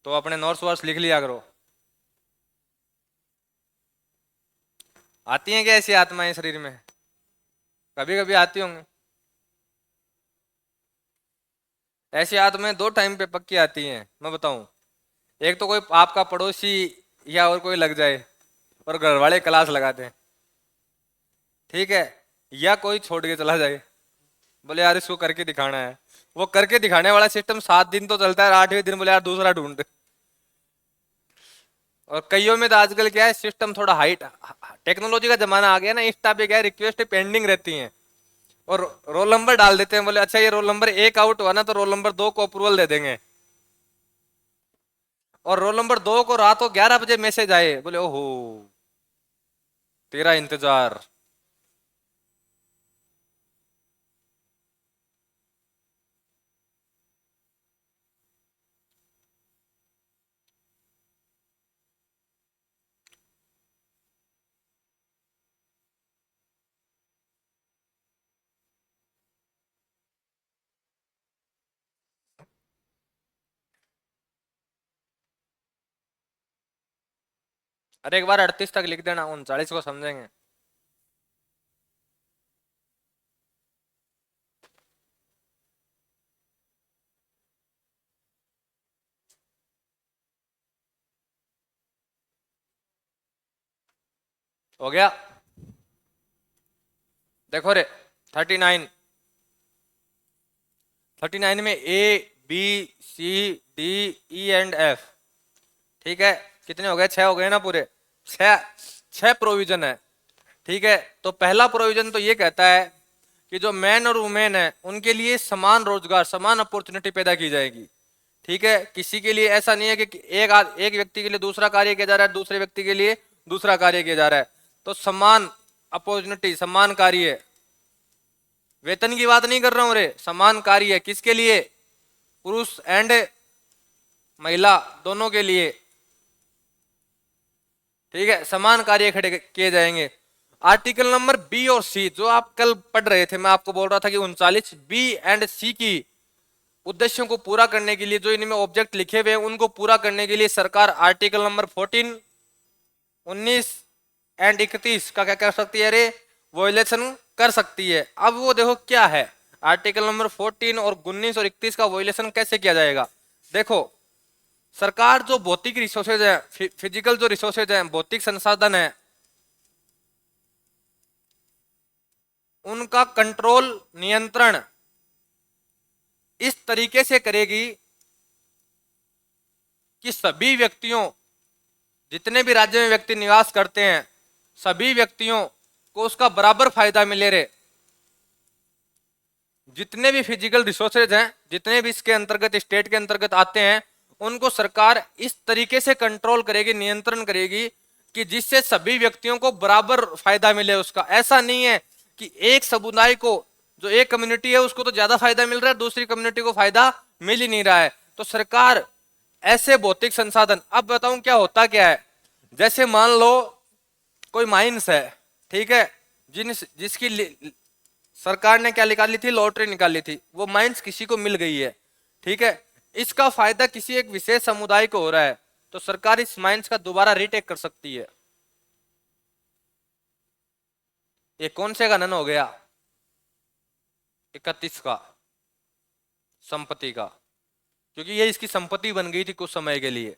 तो अपने नोट्स वोट्स लिख लिया करो। आती हैं क्या ऐसी आत्माएं शरीर में? कभी कभी आती होंगी। ऐसी आत्माएं दो टाइम पे पक्की आती हैं, मैं बताऊं। एक तो कोई आपका पड़ोसी या और कोई लग जाए और घर वाले क्लास लगाते हैं, ठीक है, या कोई छोड़ के चला जाए, बोले यार इसको करके दिखाना है, वो करके दिखाने वाला सिस्टम 7 दिन तो चलता है, 8वें दिन बोले यार दूसरा ढूंढ। और कईयों में तो आजकल क्या है सिस्टम थोड़ा हाइट, टेक्नोलॉजी का जमाना आ गया ना, इंस्टा पे क्या है रिक्वेस्ट पेंडिंग रहती हैं, और रोल नंबर डाल देते हैं, बोले अच्छा ये रोल नंबर 1 आउट हुआ ना तो रोल नंबर 2 को अप्रूवल दे देंगे, और रोल नंबर 2 को रात को 11 बजे मैसेज आए, बोले ओहो तेरा इंतजार। अरे एक बार 38 तक लिख देना, 39 को समझेंगे। हो गया? देखो रे, 39, 39 में A B C D E and F, ठीक है, कितने हो गए? 6 हो गए ना पूरे, छह, छह प्रोविजन है, ठीक है। तो पहला प्रोविजन तो ये कहता है कि जो मैन और वुमेन है उनके लिए समान रोजगार, समान अपॉर्चुनिटी पैदा की जाएगी, ठीक है। किसी के लिए ऐसा नहीं है कि एक व्यक्ति के लिए दूसरा कार्य किया जा रहा है, दूसरे व्यक्ति के लिए दूसरा कार्य किया जा रहा है, तो समान अपॉर्चुनिटी, समान कार्य, वेतन की बात नहीं कर रहा हूं रे, समान कार्य किसके लिए? पुरुष एंड महिला दोनों के लिए, ठीक है, समान कार्य खड़े किए जाएंगे। आर्टिकल नंबर बी और सी जो आप कल पढ़ रहे थे, मैं आपको बोल रहा था कि 39 B एंड C की उद्देश्यों को पूरा करने के लिए, जो इनमें ऑब्जेक्ट लिखे हुए हैं उनको पूरा करने के लिए सरकार आर्टिकल नंबर 14, 19 एंड 31 का क्या कर सकती है रे? वॉयलेशन कर सकती है। अब वो देखो क्या है, आर्टिकल नंबर 14 और 19 और 31 का वॉयलेशन कैसे किया जाएगा। देखो, सरकार जो भौतिक रिसोर्सेज है, फिजिकल जो रिसोर्सेज है, भौतिक संसाधन है, उनका कंट्रोल, नियंत्रण इस तरीके से करेगी कि सभी व्यक्तियों, जितने भी राज्य में व्यक्ति निवास करते हैं, सभी व्यक्तियों को उसका बराबर फायदा मिले रे। जितने भी फिजिकल रिसोर्सेज हैं, जितने भी इसके अंतर्गत, स्टेट के अंतर्गत आते हैं, उनको सरकार इस तरीके से कंट्रोल करेगी, नियंत्रण करेगी कि जिससे सभी व्यक्तियों को बराबर फायदा मिले उसका। ऐसा नहीं है कि एक समुदाय को, जो एक कम्युनिटी है उसको तो ज्यादा फायदा मिल रहा है, दूसरी कम्युनिटी को फायदा मिल ही नहीं रहा है। तो सरकार ऐसे भौतिक संसाधन, अब बताऊं क्या होता क्या है। जैसे मान लो कोई माइंस है, ठीक है, जिसकी सरकार ने क्या निकाली थी, लॉटरी निकाली थी, वो माइंस किसी को मिल गई है, ठीक है, इसका फायदा किसी एक विशेष समुदाय को हो रहा है, तो सरकार इस माइंस का दोबारा रीटेक कर सकती है। ये कौन से खनन हो गया, 31 का, संपत्ति का, क्योंकि ये इसकी संपत्ति बन गई थी कुछ समय के लिए,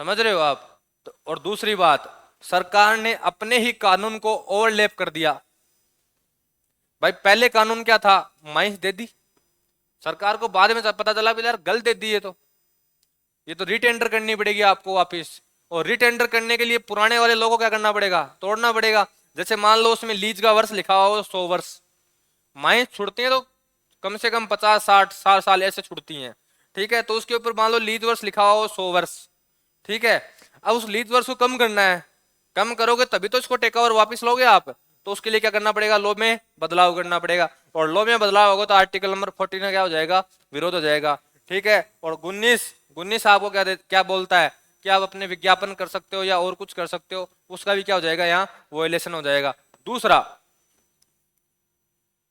समझ रहे हो आप। तो और दूसरी बात, सरकार ने अपने ही कानून को ओवरलैप कर दिया। भाई पहले कानून क्या था, माइंस दे दी सरकार को, बाद में पता चला भी यार गलत दे दी है, तो ये तो रिटेंडर करनी पड़ेगी आपको वापस। और रिटेंडर करने के लिए पुराने वाले लोगों को क्या करना पड़ेगा, तोड़ना पड़ेगा। जैसे मान लो उसमें लीज का वर्ष लिखा हुआ 100 वर्ष, माइंस छुड़ती है तो कम से कम 50-60 साल ऐसे छुड़ती हैं, ठीक है। तो उसके ऊपर मान लो लीज वर्ष लिखा हुआ 100 वर्ष, ठीक है। अब उस लीज वर्ष को कम करना है, कम करोगे तभी तो इसको टेक ओवर वापस लोगे आप, तो उसके लिए क्या करना पड़ेगा, लॉ में बदलाव करना पड़ेगा। और लॉ में बदलाव होगा तो आर्टिकल नंबर 14 में क्या हो जाएगा, विरोध हो जाएगा, ठीक है। और 19 आपको क्या बोलता है कि आप अपने विज्ञापन कर सकते हो या और कुछ कर सकते हो, उसका भी क्या हो जाएगा, यहाँ वोलेशन हो जाएगा। दूसरा,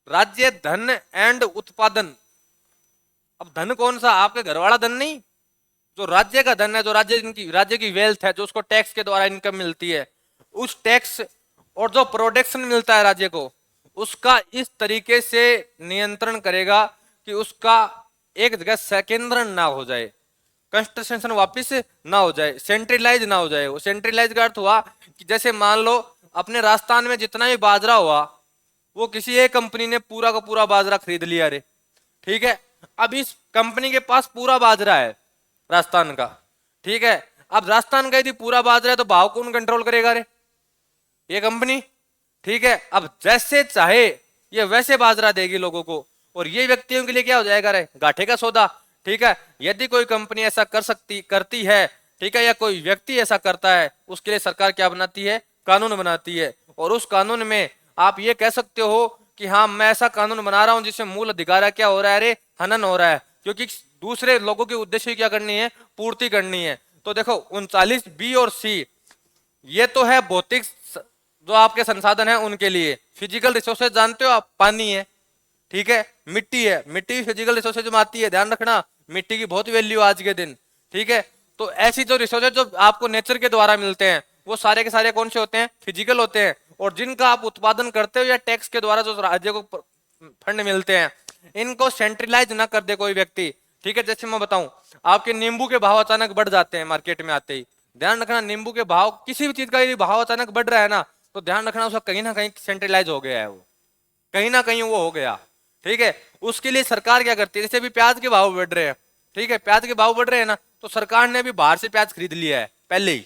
राज्य धन एंड उत्पादन। अब धन कौन सा, आपके घर वाला धन नहीं, जो राज्य का धन है, जो राज्य की वेल्थ है, जो उसको टैक्स के द्वारा इनकम मिलती है, उस टैक्स और जो प्रोडक्शन मिलता है राज्य को, उसका इस तरीके से नियंत्रण करेगा कि उसका एक जगह सेकेंद्रण ना हो जाए, कंस्ट्रक्शन वापिस ना हो जाए, सेंट्रलाइज ना हो जाए। वो सेंट्रलाइज का अर्थ हुआ कि जैसे मान लो अपने राजस्थान में जितना भी बाजरा हुआ, वो किसी एक कंपनी ने पूरा का पूरा बाजरा खरीद लिया रे, ठीक है। अब इस कंपनी के पास पूरा बाजरा है राजस्थान का, ठीक है। अब राजस्थान का यदि पूरा बाजरा है तो भाव कौन कंट्रोल करेगा रे, ये कंपनी, ठीक है। अब जैसे चाहे ये वैसे बाजरा देगी लोगों को, और ये व्यक्तियों के लिए क्या हो जाएगा रे, घाटे का सौदा, ठीक है। यदि कोई कंपनी ऐसा करती है, ठीक है, या कोई व्यक्ति ऐसा करता है, उसके लिए सरकार क्या बनाती है, कानून बनाती है। और उस कानून में आप ये कह सकते हो कि हाँ मैं ऐसा कानून बना रहा हूं जिसमें मूल अधिकार क्या हो रहा है रे, हनन हो रहा है, क्योंकि दूसरे लोगों के उद्देश्य क्या करनी है, पूर्ति करनी है। तो देखो 39 बी और सी, ये तो है भौतिक जो आपके संसाधन है उनके लिए। फिजिकल रिसोर्सेज जानते हो आप, पानी है, ठीक है, मिट्टी है, मिट्टी भी फिजिकल रिसोर्सेज में आती है, ध्यान रखना, मिट्टी की बहुत वैल्यू आज के दिन, ठीक है। तो ऐसी जो रिसोर्सेज जो आपको नेचर के द्वारा मिलते हैं, वो सारे के सारे कौन से होते हैं, फिजिकल होते हैं। और जिनका आप उत्पादन करते हो या टैक्स के द्वारा जो राज्य को फंड मिलते हैं, इनको सेंट्रलाइज ना कर दे कोई व्यक्ति, ठीक है। जैसे मैं बताऊं, आपके नींबू के भाव अचानक बढ़ जाते हैं मार्केट में आते ही, ध्यान रखना, नींबू के भाव, किसी भी चीज का यदि भाव अचानक बढ़ रहा है ना, तो ध्यान रखना उसका कहीं ना कहीं सेंट्रलाइज हो गया है, वो कहीं ना कहीं वो हो गया, ठीक है। उसके लिए सरकार क्या करती है, जैसे भी प्याज के भाव बढ़ रहे हैं, ठीक है, प्याज के भाव बढ़ रहे हैं ना, तो सरकार ने भी बाहर से प्याज खरीद लिया है पहले ही,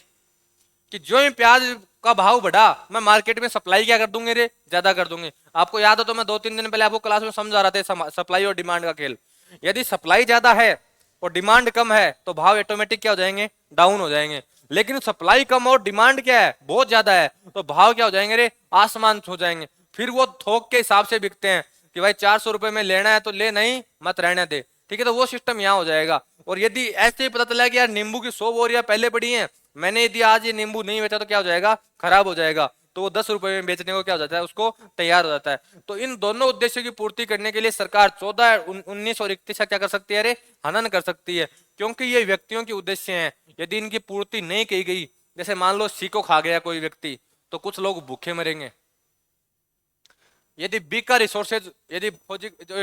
कि जो ही प्याज का भाव बढ़ा, मैं मार्केट में सप्लाई क्या कर दूंगे रे, ज्यादा कर दूंगे। आपको याद हो तो मैं 2-3 दिन पहले आपको क्लास में समझा रहा था सप्लाई और डिमांड का खेल। यदि सप्लाई ज्यादा है और डिमांड कम है तो भाव ऑटोमेटिक क्या हो जाएंगे, डाउन हो जाएंगे। लेकिन सप्लाई कम और डिमांड क्या है, बहुत ज्यादा है, तो भाव क्या हो जाएंगे रे, आसमान छू जाएंगे। फिर वो थोक के हिसाब से बिकते हैं कि भाई 400 रुपए में लेना है तो ले, नहीं मत रहने दे, ठीक है। तो वो सिस्टम यहाँ हो जाएगा। और यदि ऐसे ही पता चला कि यार नींबू की 100 बोरियां पहले पड़ी हैं, मैंने यदि आज ये नींबू नहीं बेचा तो क्या हो जाएगा, खराब हो जाएगा, तो वो 10 रुपए में बेचने को क्या हो जाता है, उसको तैयार हो जाता है। तो इन दोनों उद्देश्यों की पूर्ति करने के लिए सरकार 14, 19 और 31 का क्या कर सकती है रे, हनन कर सकती है, क्योंकि ये व्यक्तियों के उद्देश्य हैं। यदि इनकी पूर्ति नहीं की गई, जैसे मान लो सी को खा गया कोई व्यक्ति, तो कुछ लोग भूखे मरेंगे। यदि बी का रिसोर्सेज, यदि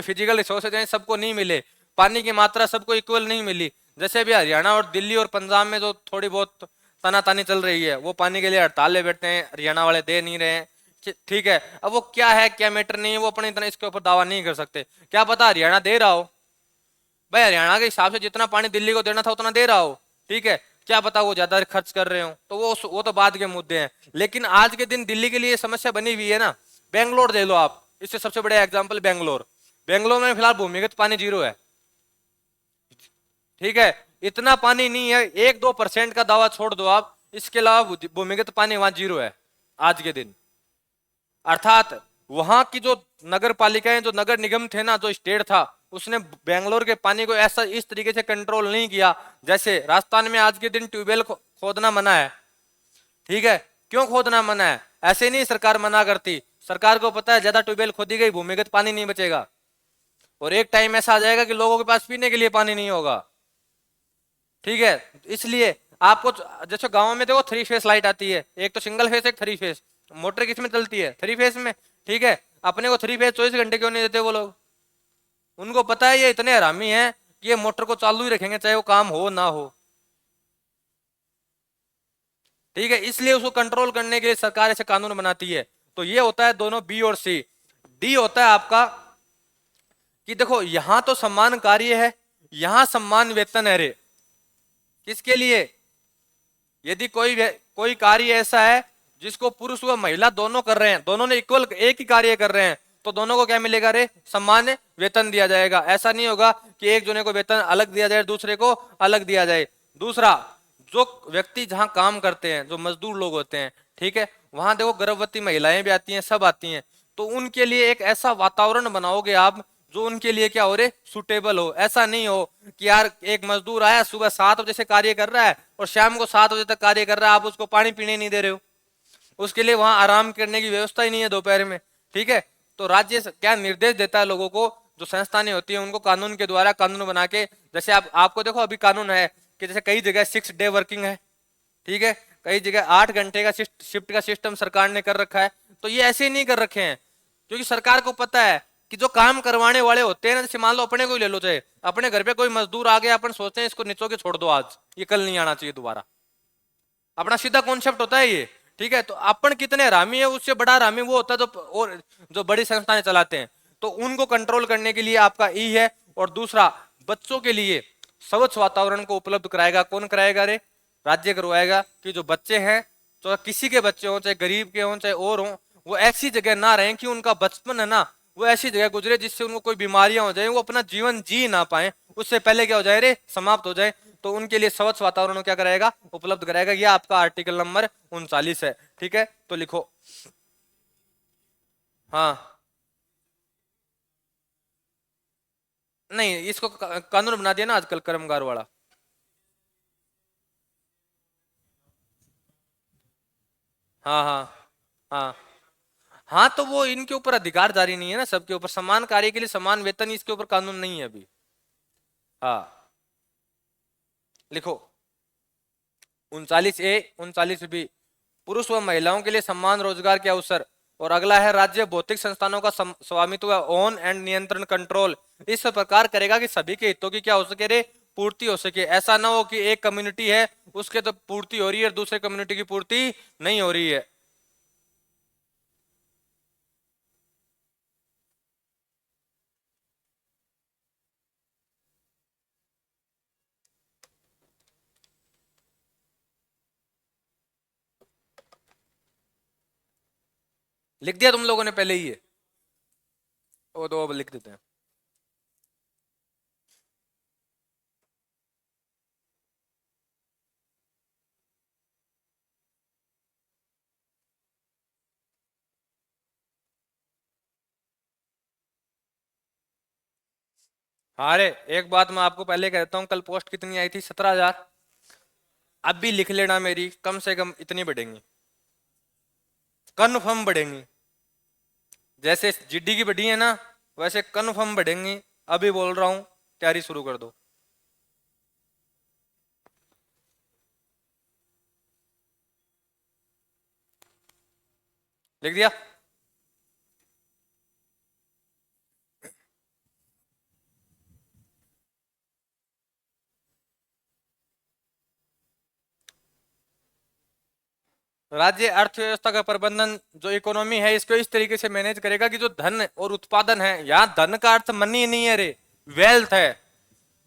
फिजिकल रिसोर्सेज हैं सबको नहीं मिले, पानी की मात्रा सबको इक्वल नहीं मिली, जैसे अभी हरियाणा और दिल्ली और पंजाब में जो थोड़ी बहुत तानातानी चल रही है, वो पानी के लिए हड़ताल बैठते हैं, हरियाणा वाले दे नहीं रहे हैं, ठीक है। अब वो क्या है, क्या मैटर नहीं है, वो अपने इतना इसके ऊपर दावा नहीं कर सकते, क्या पता हरियाणा दे रहा हो, भाई हरियाणा के हिसाब से जितना पानी दिल्ली को देना था उतना दे रहा हो, ठीक है, क्या पता वो ज्यादा खर्च कर रहे हो, तो वो तो बाद के मुद्दे हैं। लेकिन आज के दिन दिल्ली के लिए समस्या बनी हुई है ना। बेंगलोर दे लो आप, इससे सबसे बड़ा एग्जाम्पल बेंगलोर। बेंगलोर में फिलहाल भूमिगत पानी जीरो है, ठीक है, इतना पानी नहीं है, 1-2% का दावा छोड़ दो आप, इसके अलावा भूमिगत पानी वहां जीरो है आज के दिन। अर्थात वहां की जो नगर पालिकाएं, जो नगर निगम थे ना, जो स्टेट था, उसने बेंगलोर के पानी को ऐसा इस तरीके से कंट्रोल नहीं किया। जैसे राजस्थान में आज के दिन ट्यूबवेल खोदना मना है, ठीक है, क्यों खोदना मना है? ऐसे नहीं सरकार मना करती, सरकार को पता है ज्यादा ट्यूबवेल खोदी गई भूमिगत पानी नहीं बचेगा, और एक टाइम ऐसा आ जाएगा कि लोगों के पास पीने के लिए पानी नहीं होगा, ठीक है। इसलिए आपको जैसे गांव में देखो 3 फेस लाइट आती है, एक तो सिंगल फेस, एक 3 फेस। मोटर किस में चलती है? 3 फेस में, ठीक है। अपने को 3 फेस 24 घंटे क्यों नहीं देते वो लोग? उनको पता है ये इतने हरामी हैं कि ये मोटर को चालू ही रखेंगे चाहे वो काम हो ना हो, ठीक है। इसलिए उसको कंट्रोल करने के लिए सरकार ऐसे कानून बनाती है। तो ये होता है दोनों बी और सी। डी होता है आपका कि देखो यहां तो सम्मान कार्य है, यहां सम्मान वेतन है रे। किसके लिए? यदि कोई कार्य ऐसा है जिसको पुरुष व महिला दोनों कर रहे हैं, दोनों ने इक्वल एक ही कार्य कर रहे हैं, तो दोनों को क्या मिलेगा रे? सम्मान वेतन दिया जाएगा। ऐसा नहीं होगा कि एक जने को वेतन अलग दिया जाए, दूसरे को अलग दिया जाए। दूसरा, जो व्यक्ति जहां काम करते हैं, जो मजदूर लोग होते हैं, ठीक है, वहां देखो गर्भवती महिलाएं भी आती हैं, सब आती हैं, तो उनके लिए एक ऐसा वातावरण बनाओगे आप जो उनके लिए क्या हो रे? सुटेबल हो। ऐसा नहीं हो कि यार एक मजदूर आया सुबह 7 बजे से कार्य कर रहा है और शाम को 7 बजे तक कार्य कर रहा है, आप उसको पानी पीने नहीं दे रहे हो, उसके लिए वहां आराम करने की व्यवस्था ही नहीं है दोपहर में, ठीक है। तो राज्य क्या निर्देश देता है लोगों को? जो संस्थानें होती है उनको कानून के द्वारा कानून बना के, जैसे आपको देखो अभी कानून है कि जैसे कई जगह 6 डे वर्किंग है, ठीक है, कई जगह 8 घंटे का शिफ्ट का सिस्टम सरकार ने कर रखा है। तो ये ऐसे ही नहीं कर रखे हैं, क्योंकि सरकार को पता है कि जो काम करवाने वाले होते हैं ना, जैसे मान लो अपने को ही ले लो, चाहे अपने घर पे कोई मजदूर आ गया, अपन सोचते हैं इसको निचो के छोड़ दो आज, ये कल नहीं आना चाहिए दोबारा, अपना सीधा कॉन्सेप्ट होता है ये, ठीक है। तो अपन कितने हरामी है, उससे बड़ा हरामी वो होता है जो और जो बड़ी संस्थाएं चलाते हैं। तो उनको कंट्रोल करने के लिए आपका ई है। और दूसरा, बच्चों के लिए स्वच्छ वातावरण को उपलब्ध कराएगा। कौन कराएगा रे? राज्य करवाएगा कि जो बच्चे हैं, तो किसी के बच्चे हों, चाहे गरीब के हों चाहे और हों, वो ऐसी जगह ना रहें कि उनका बचपन है ना वो ऐसी जगह गुजरे जिससे उनको कोई बीमारियां हो जाए, वो अपना जीवन जी ना पाए, उससे पहले क्या हो जाए रे? समाप्त हो जाए। तो उनके लिए स्वच्छ वातावरण क्या कराएगा? उपलब्ध कराएगा। यह आपका आर्टिकल नंबर 39 है, ठीक है। तो लिखो। हाँ, नहीं, इसको कानून बना दिया ना आजकल कर्मगार वाला। हाँ हाँ हाँ हाँ, तो वो इनके ऊपर अधिकार जारी नहीं है ना, सबके ऊपर समान कार्य के लिए समान वेतन, इसके ऊपर कानून नहीं है अभी। हाँ, लिखो 39A 39B, पुरुष व महिलाओं के लिए समान रोजगार के अवसर। और अगला है राज्य भौतिक संस्थानों का स्वामित्व, ओन एंड नियंत्रण कंट्रोल इस प्रकार करेगा कि सभी के हितों की क्या हो सके रे? पूर्ति हो सके। ऐसा ना हो कि एक कम्युनिटी है उसके तो पूर्ति हो रही है और दूसरे कम्युनिटी की पूर्ति नहीं हो रही है। लिख दिया तुम लोगों ने पहले ही है? वो तो अब लिख देते हैं। हाँ, अरे एक बात मैं आपको पहले कहता हूँ, कल पोस्ट कितनी आई थी? 17,000। अब भी लिख लेना, मेरी कम से कम इतनी बढ़ेंगी, कन्फर्म बढ़ेंगी। जैसे जीडी की बढ़ी है ना, वैसे कन्फर्म बढ़ेंगी। अभी बोल रहा हूँ, तैयारी शुरू कर दो। लिख दिया? राज्य अर्थव्यवस्था का प्रबंधन, जो इकोनॉमी है, इसको इस तरीके से मैनेज करेगा कि जो धन और उत्पादन है, यहाँ धन का अर्थ मनी नहीं है रे, वेल्थ है।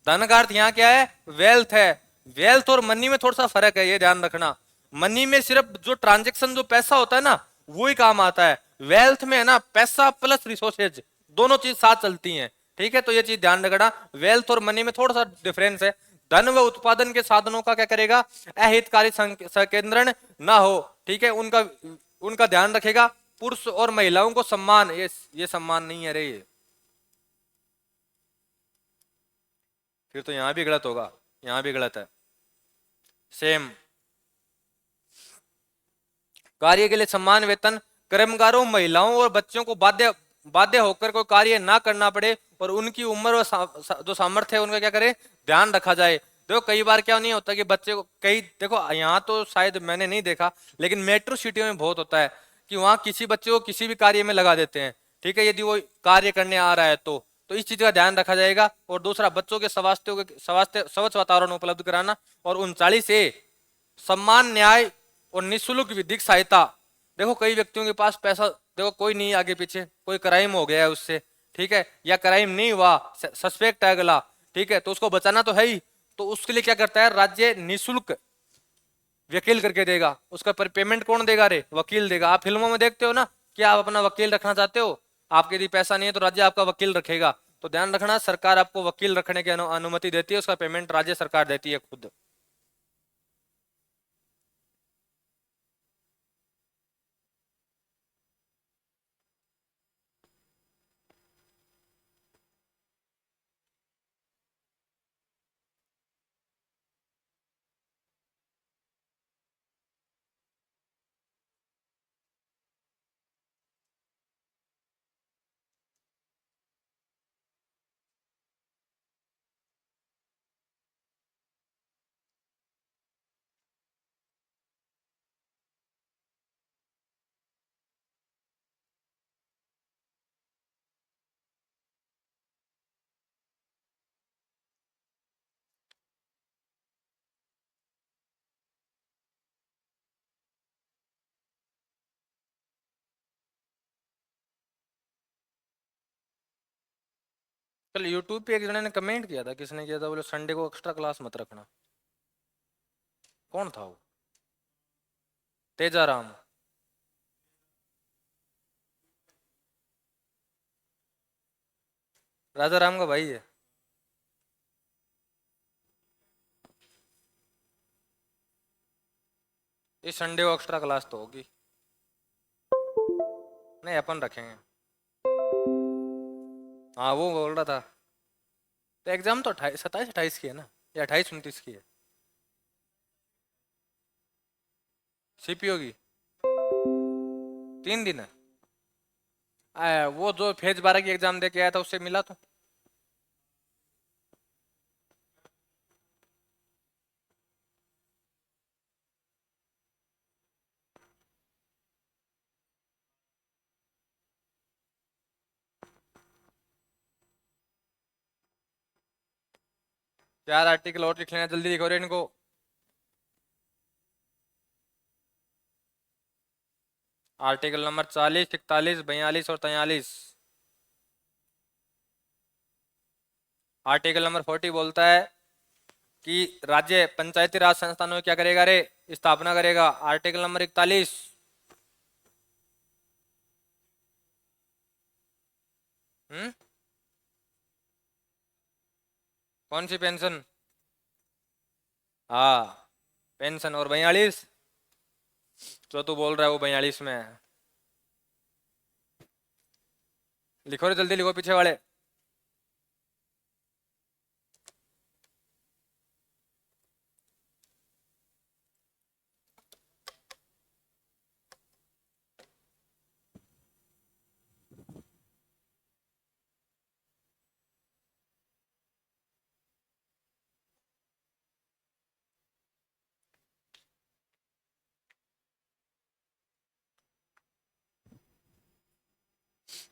धन का अर्थ यहाँ क्या है, वेल्थ है। वेल्थ और मनी में थोड़ा सा फर्क है, ये ध्यान रखना। मनी में सिर्फ जो ट्रांजेक्शन, जो पैसा होता है ना, वो ही काम आता है। वेल्थ में है ना, पैसा प्लस रिसोर्सेज, दोनों चीज साथ चलती हैं। ठीक है, तो ये चीज ध्यान रखना। वेल्थ और मनी में थोड़ा सा डिफरेंस है। धन व उत्पादन के साधनों का क्या करेगा, अहितकारी संकेंद्रण ना हो। ठीक है, उनका उनका ध्यान रखेगा। पुरुष और महिलाओं को सम्मान, ये सम्मान नहीं है रे ये। फिर तो यहां भी गलत होगा, यहां भी गलत है। सेम, कार्य के लिए सम्मान, वेतन, कर्मकारों, महिलाओं और बच्चों को बाध्य बाध्य होकर कोई कार्य ना करना पड़े, और उनकी उम्र और जो सामर्थ्य है उनका क्या करे, ध्यान रखा जाए। देखो कई बार क्या नहीं होता कि बच्चे को, कई देखो यहाँ तो शायद मैंने नहीं देखा, लेकिन मेट्रो सिटियों में बहुत होता है कि वहां किसी बच्चे को किसी भी कार्य में लगा देते हैं। ठीक है, यदि वो कार्य करने आ रहा है तो इस चीज का ध्यान रखा जाएगा। और दूसरा, बच्चों के स्वास्थ्य स्वच्छ वातावरण उपलब्ध कराना। और 39A, सम्मान, न्याय और निःशुल्क विधिक सहायता। देखो कई व्यक्तियों के पास पैसा, देखो कोई नहीं, आगे पीछे कोई क्राइम हो गया है उससे, ठीक है, या क्राइम नहीं हुआ, सस्पेक्ट है अगला, ठीक है, तो उसको बचाना तो है ही। तो उसके लिए क्या करता है राज्य, निःशुल्क वकील करके देगा। उसका पर पेमेंट कौन देगा रे, वकील देगा। आप फिल्मों में देखते हो ना कि आप अपना वकील रखना चाहते हो, आपके यदि पैसा नहीं है तो राज्य आपका वकील रखेगा। तो ध्यान रखना, सरकार आपको वकील रखने की अनुमति देती है, उसका पेमेंट राज्य सरकार देती है खुद। कल यूट्यूब पे एक जने ने कमेंट किया था, किसने किया था, बोले संडे को एक्स्ट्रा क्लास मत रखना। कौन था वो? तेजाराम। राजा राम का भाई है। इस संडे को एक्स्ट्रा क्लास तो होगी। नहीं, अपन रखेंगे। हाँ वो बोल रहा था। तो एग्जाम तो 27-28 की है ना, या 28-29 की है? सीपीओ की 3 दिन है। वो जो फेज 12 की एग्जाम दे के आया था उससे मिला तो? चार आर्टिकल और लिख लेना, जल्दी लिखो रे इनको। आर्टिकल नंबर 40, 41, 42 और 43। आर्टिकल नंबर 40 बोलता है कि राज्य पंचायती राज संस्थानों में क्या करेगा रे, स्थापना करेगा। आर्टिकल नंबर 41, हम्म, कौन सी पेंशन? हाँ, पेंशन। और 42, जो तू बोल रहा है वो 42 में है। लिखो रे, जल्दी लिखो पीछे वाले।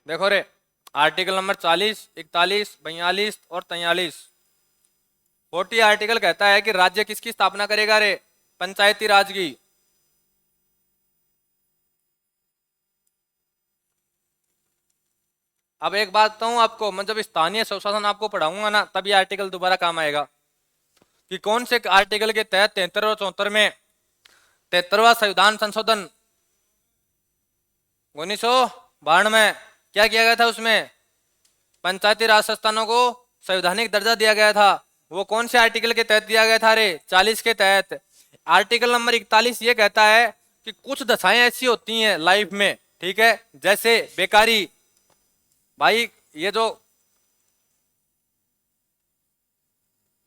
देखो रे, आर्टिकल नंबर 40, 41, 42 और 43। 40 आर्टिकल कहता है कि राज्य किसकी स्थापना करेगा रे, पंचायती राज की। अब एक बात बताऊं आपको, मैं जब स्थानीय स्वशासन आपको पढ़ाऊंगा ना, तब ये आर्टिकल दोबारा काम आएगा कि कौन से आर्टिकल के तहत 73 और 74 में 73वां संविधान संशोधन 1992 में क्या किया गया था, उसमें पंचायती राज संस्थानों को संवैधानिक दर्जा दिया गया था। वो कौन से आर्टिकल के तहत दिया गया था रे? 40 के तहत। आर्टिकल नंबर 41 ये कहता है कि कुछ दशाएं ऐसी होती हैं लाइफ में, ठीक है, जैसे बेकारी। भाई ये जो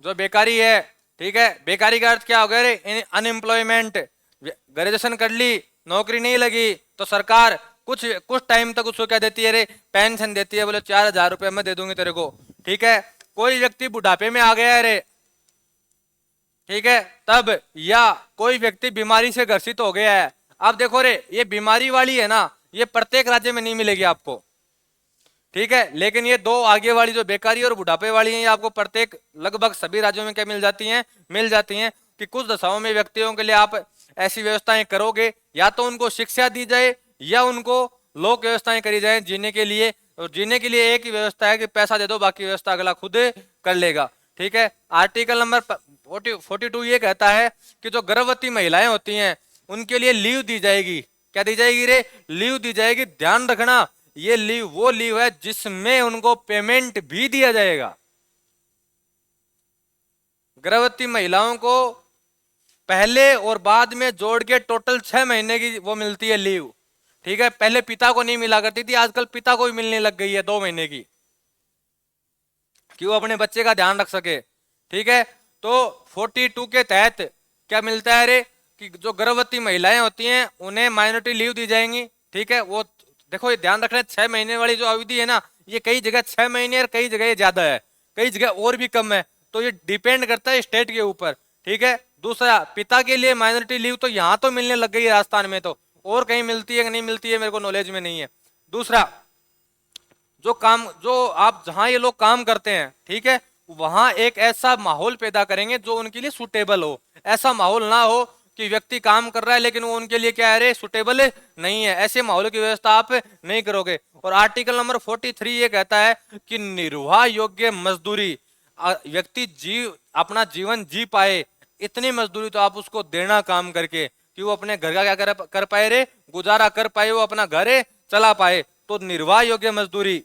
बेकारी है, ठीक है, बेकारी का अर्थ क्या हो गया रे? अनएम्प्लॉयमेंट। ग्रेजुएशन कर ली, नौकरी नहीं लगी, तो सरकार कुछ कुछ टाइम तक उसको क्या देती है रे? पेंशन देती है, बोले 4,000 रुपए मैं दे दूंगी तेरे को, ठीक है। कोई व्यक्ति बुढ़ापे में आ गया है रे, ठीक है, तब, या कोई व्यक्ति बीमारी से ग्रसित हो गया है। अब देखो रे, ये बीमारी वाली है ना, ये प्रत्येक राज्य में नहीं मिलेगी आपको, ठीक है, लेकिन ये दो आगे वाली जो बेकारी और बुढ़ापे वाली हैं, ये आपको प्रत्येक लगभग सभी राज्यों में क्या मिल जाती हैं? मिल जाती हैं कि कुछ दशाओं में व्यक्तियों के लिए आप ऐसी व्यवस्थाएं करोगे, या तो उनको शिक्षा दी जाए या उनको लोक व्यवस्थाएं करी जाए जीने के लिए। और जीने के लिए एक ही व्यवस्था है कि पैसा दे दो, बाकी व्यवस्था अगला खुद कर लेगा, ठीक है। आर्टिकल नंबर 42 ये कहता है कि जो गर्भवती महिलाएं होती हैं उनके लिए लीव दी जाएगी। क्या दी जाएगी रे? लीव दी जाएगी। ध्यान रखना, ये लीव वो लीव है जिसमें उनको पेमेंट भी दिया जाएगा। गर्भवती महिलाओं को पहले और बाद में जोड़ के टोटल 6 महीने की वो मिलती है लीव, ठीक है। पहले पिता को नहीं मिला करती थी, आजकल पिता को भी मिलने लग गई है 2 महीने की, कि वो अपने बच्चे का ध्यान रख सके, ठीक है। तो 42 के तहत क्या मिलता है रे? कि जो गर्भवती महिलाएं होती हैं उन्हें माइनॉरिटी लीव दी जाएंगी, ठीक है। वो देखो, ये ध्यान रखना, 6 महीने वाली जो अवधि है ना, ये कई जगह 6 महीने और कई जगह ज्यादा है, कई जगह और भी कम है, तो ये डिपेंड करता है स्टेट के ऊपर, ठीक है। दूसरा, पिता के लिए माइनॉरिटी लीव तो यहाँ तो मिलने लग गई है राजस्थान में, तो और कहीं मिलती है कि नहीं मिलती है मेरे को नॉलेज में नहीं है। दूसरा, जो आप जहां ये लोग काम करते हैं, ठीक है, वहां एक ऐसा माहौल पैदा करेंगे जो उनके लिए सुटेबल हो। ऐसा माहौल ना हो कि व्यक्ति काम कर रहा है लेकिन वो उनके लिए क्या है रे? सुटेबल नहीं है। ऐसे माहौल की व्यवस्था आप नहीं करोगे। और आर्टिकल नंबर 43 ये कहता है कि निर्वाह योग्य मजदूरी, व्यक्ति अपना जीवन जी पाए इतनी मजदूरी तो आप उसको देना काम करके, कि वो अपने घर का क्या कर पाए रे? गुजारा कर पाए, वो अपना घर चला पाए। तो निर्वाह योग्य मजदूरी,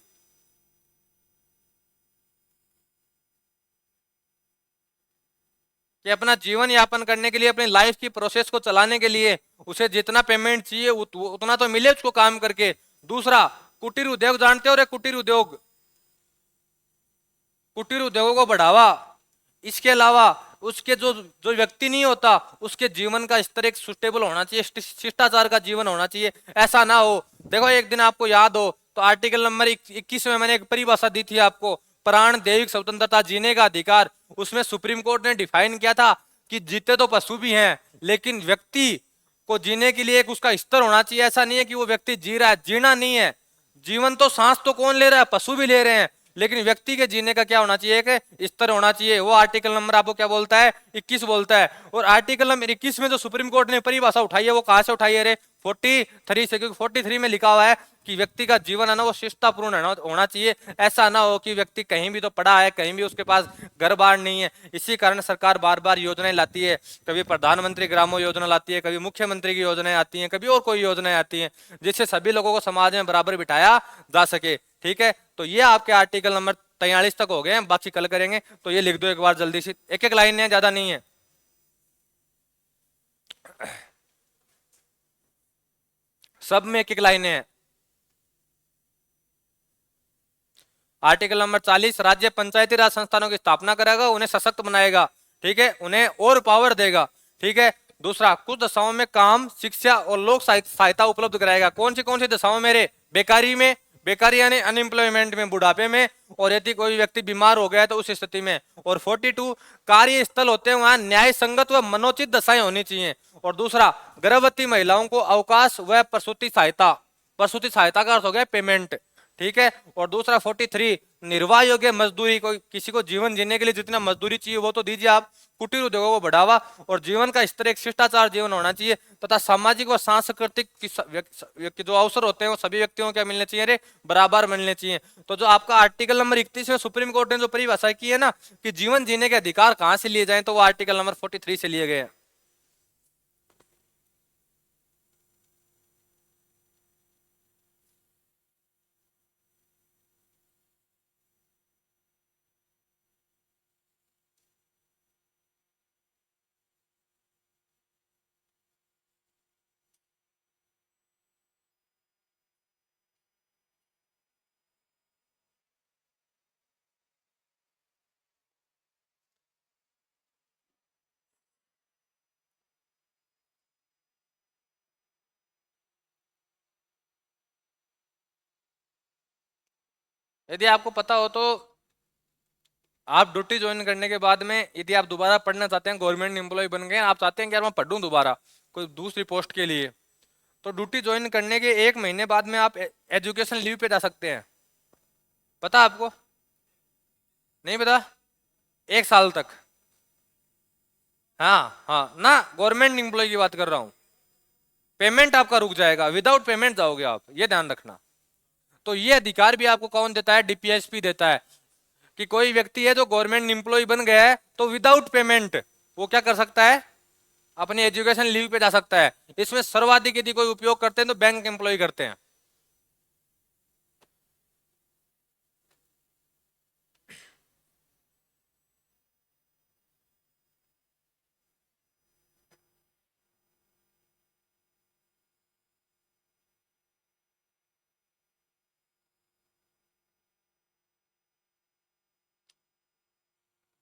कि अपना जीवन यापन करने के लिए, अपनी लाइफ की प्रोसेस को चलाने के लिए उसे जितना पेमेंट चाहिए उतना तो मिले उसको काम करके। दूसरा, कुटीर उद्योग जानते हो रे? कुटीर उद्योग, कुटीर उद्योगों को बढ़ावा। इसके अलावा उसके जो जो व्यक्ति नहीं होता उसके जीवन का स्तर एक सुस्टेबल होना चाहिए, शिष्टाचार का जीवन होना चाहिए। ऐसा ना हो, देखो एक दिन आपको याद हो तो आर्टिकल नंबर 21 में मैंने एक परिभाषा दी थी आपको, प्राण दैविक स्वतंत्रता जीने का अधिकार। उसमें सुप्रीम कोर्ट ने डिफाइन किया था कि जीते तो पशु भी हैं, लेकिन व्यक्ति को जीने के लिए एक उसका स्तर होना चाहिए। ऐसा नहीं है कि वो व्यक्ति जी रहा है, जीना नहीं है। जीवन तो सांस तो कौन ले रहा है? पशु भी ले रहे हैं, लेकिन व्यक्ति के जीने का क्या होना चाहिए? एक स्तर होना चाहिए। वो आर्टिकल नंबर आपको क्या बोलता है? 21 बोलता है। और आर्टिकल नंबर 21 में जो सुप्रीम कोर्ट ने परिभाषा उठाई है वो कहां से उठाई है रे? 43 से, क्योंकि 43 में लिखा हुआ है कि व्यक्ति का जीवन है ना वो शिष्टापूर्ण होना चाहिए। ऐसा ना हो कि व्यक्ति कहीं भी तो पड़ा है, कहीं भी उसके पास घर बार नहीं है। इसी कारण सरकार बार बार योजनाएं लाती है, कभी प्रधानमंत्री ग्रामो योजना लाती है, कभी मुख्यमंत्री की योजनाएं आती हैं, कभी और कोई योजनाएं आती हैं, जिससे सभी लोगों को समाज में बराबर बिठाया जा सके, ठीक है। तो ये आपके आर्टिकल नंबर 43 तक हो गए हैं, बाकी कल करेंगे। तो ये लिख दो एक बार जल्दी से, एक एक लाइन है, ज्यादा नहीं है। सब में एक एक लाइनें हैं। आर्टिकल नंबर 40, राज्य पंचायती राज संस्थानों की स्थापना करेगा, उन्हें सशक्त बनाएगा, ठीक है, उन्हें और पावर देगा, ठीक है। दूसरा, कुछ दशाओं में काम, शिक्षा और लोक सहायता उपलब्ध कराएगा। कौन सी दशाओं में रे? बेकारी में, बेकारी यानी अनएम्प्लॉयमेंट में, बुढ़ापे में, और यदि कोई व्यक्ति बीमार हो गया है तो उस स्थिति में। और 42, कार्यस्थल होते हैं वहां न्याय संगत व मनोचित दशाएं होनी चाहिए। और दूसरा, गर्भवती महिलाओं को अवकाश व प्रसूति सहायता, प्रसूति सहायता का अर्थ हो गया पेमेंट, ठीक है। और दूसरा 43, निर्वाह योग्य मजदूरी, कोई किसी को जीवन जीने के लिए जितना मजदूरी चाहिए वो तो दीजिए आप। कुटीर उद्योगों को बढ़ावा और जीवन का स्तर एक शिष्टाचार जीवन होना चाहिए तथा सामाजिक व सांस्कृतिक जो अवसर होते हैं वो सभी व्यक्तियों को क्या मिलने चाहिए रे, बराबर मिलने चाहिए। तो जो आपका आर्टिकल नंबर 31 में सुप्रीम कोर्ट ने जो परिभाषा की है ना कि जीवन जीने के अधिकार कहां से लिए जाए, तो वो आर्टिकल नंबर 43 से लिए गए हैं। यदि आपको पता हो तो आप ड्यूटी ज्वाइन करने के बाद में यदि आप दोबारा पढ़ना चाहते हैं, गवर्नमेंट एम्प्लॉय बन गए, आप चाहते हैं कि यार मैं पढ़ूं दोबारा कोई दूसरी पोस्ट के लिए, तो ड्यूटी ज्वाइन करने के 1 महीने बाद में आप एजुकेशन लीव पे जा सकते हैं। पता आपको? नहीं पता? 1 साल तक। हाँ हाँ ना, गवर्नमेंट एम्प्लॉय की बात कर रहा हूँ। पेमेंट आपका रुक जाएगा, विदाउट पेमेंट जाओगे आप, ये ध्यान रखना। तो ये अधिकार भी आपको कौन देता है? डीपीएसपी देता है कि कोई व्यक्ति है जो गवर्नमेंट एम्प्लॉय बन गया है तो विदाउट पेमेंट वो क्या कर सकता है? अपनी एजुकेशन लीव पे जा सकता है। इसमें सर्वाधिक यदि कोई उपयोग करते हैं तो बैंक एम्प्लॉय करते हैं।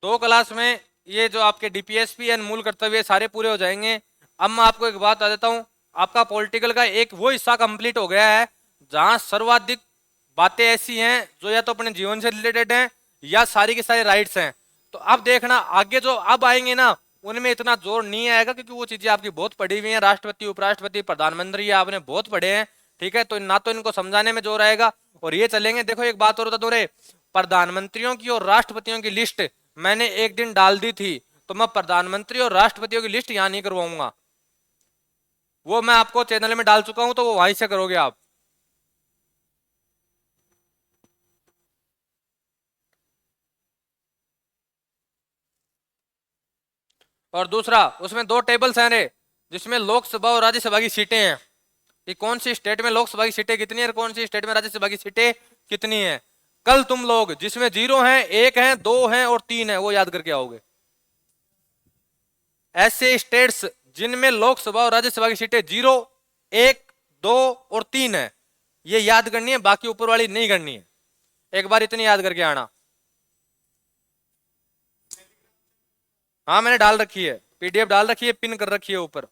दो क्लास में ये जो आपके डीपीएसपी एंड मूल कर्तव्य सारे पूरे हो जाएंगे। अब मैं आपको एक बात बता देता हूं, आपका पॉलिटिकल का एक वो हिस्सा कंप्लीट हो गया है जहां सर्वाधिक बातें ऐसी हैं जो या तो अपने जीवन से रिलेटेड हैं या सारी की सारी राइट्स हैं। तो अब देखना आगे जो अब आएंगे ना उनमें इतना जोर नहीं आएगा क्योंकि वो चीजें आपकी बहुत पढ़ी हुई हैं, राष्ट्रपति उपराष्ट्रपति प्रधानमंत्री आपने बहुत पढ़े हैं। ठीक है, तो ना तो इनको समझाने में जोर आएगा और ये चलेंगे। देखो एक बात और बता दो रे, प्रधानमंत्रियों की और राष्ट्रपतियों की लिस्ट मैंने एक दिन डाल दी थी, तो मैं प्रधानमंत्री और राष्ट्रपतियों की लिस्ट यहां नहीं करवाऊंगा, वो मैं आपको चैनल में डाल चुका हूं, तो वो वहीं से करोगे आप। और दूसरा उसमें 2 टेबल्स हैं रे, जिसमें लोकसभा और राज्यसभा की सीटें हैं कि कौन सी स्टेट में लोकसभा की सीटें कितनी है और कौन सी स्टेट में राज्यसभा की सीटें कितनी है। कल तुम लोग जिसमें 0 है, 1 है, 2 है और 3 है वो याद करके आओगे। ऐसे स्टेट्स जिनमें लोकसभा और राज्यसभा की सीटें 0, 1, 2 और 3 है, ये याद करनी है, बाकी ऊपर वाली नहीं करनी है। एक बार इतनी याद करके आना। हाँ मैंने डाल रखी है, पीडीएफ डाल रखी है, पिन कर रखी है ऊपर।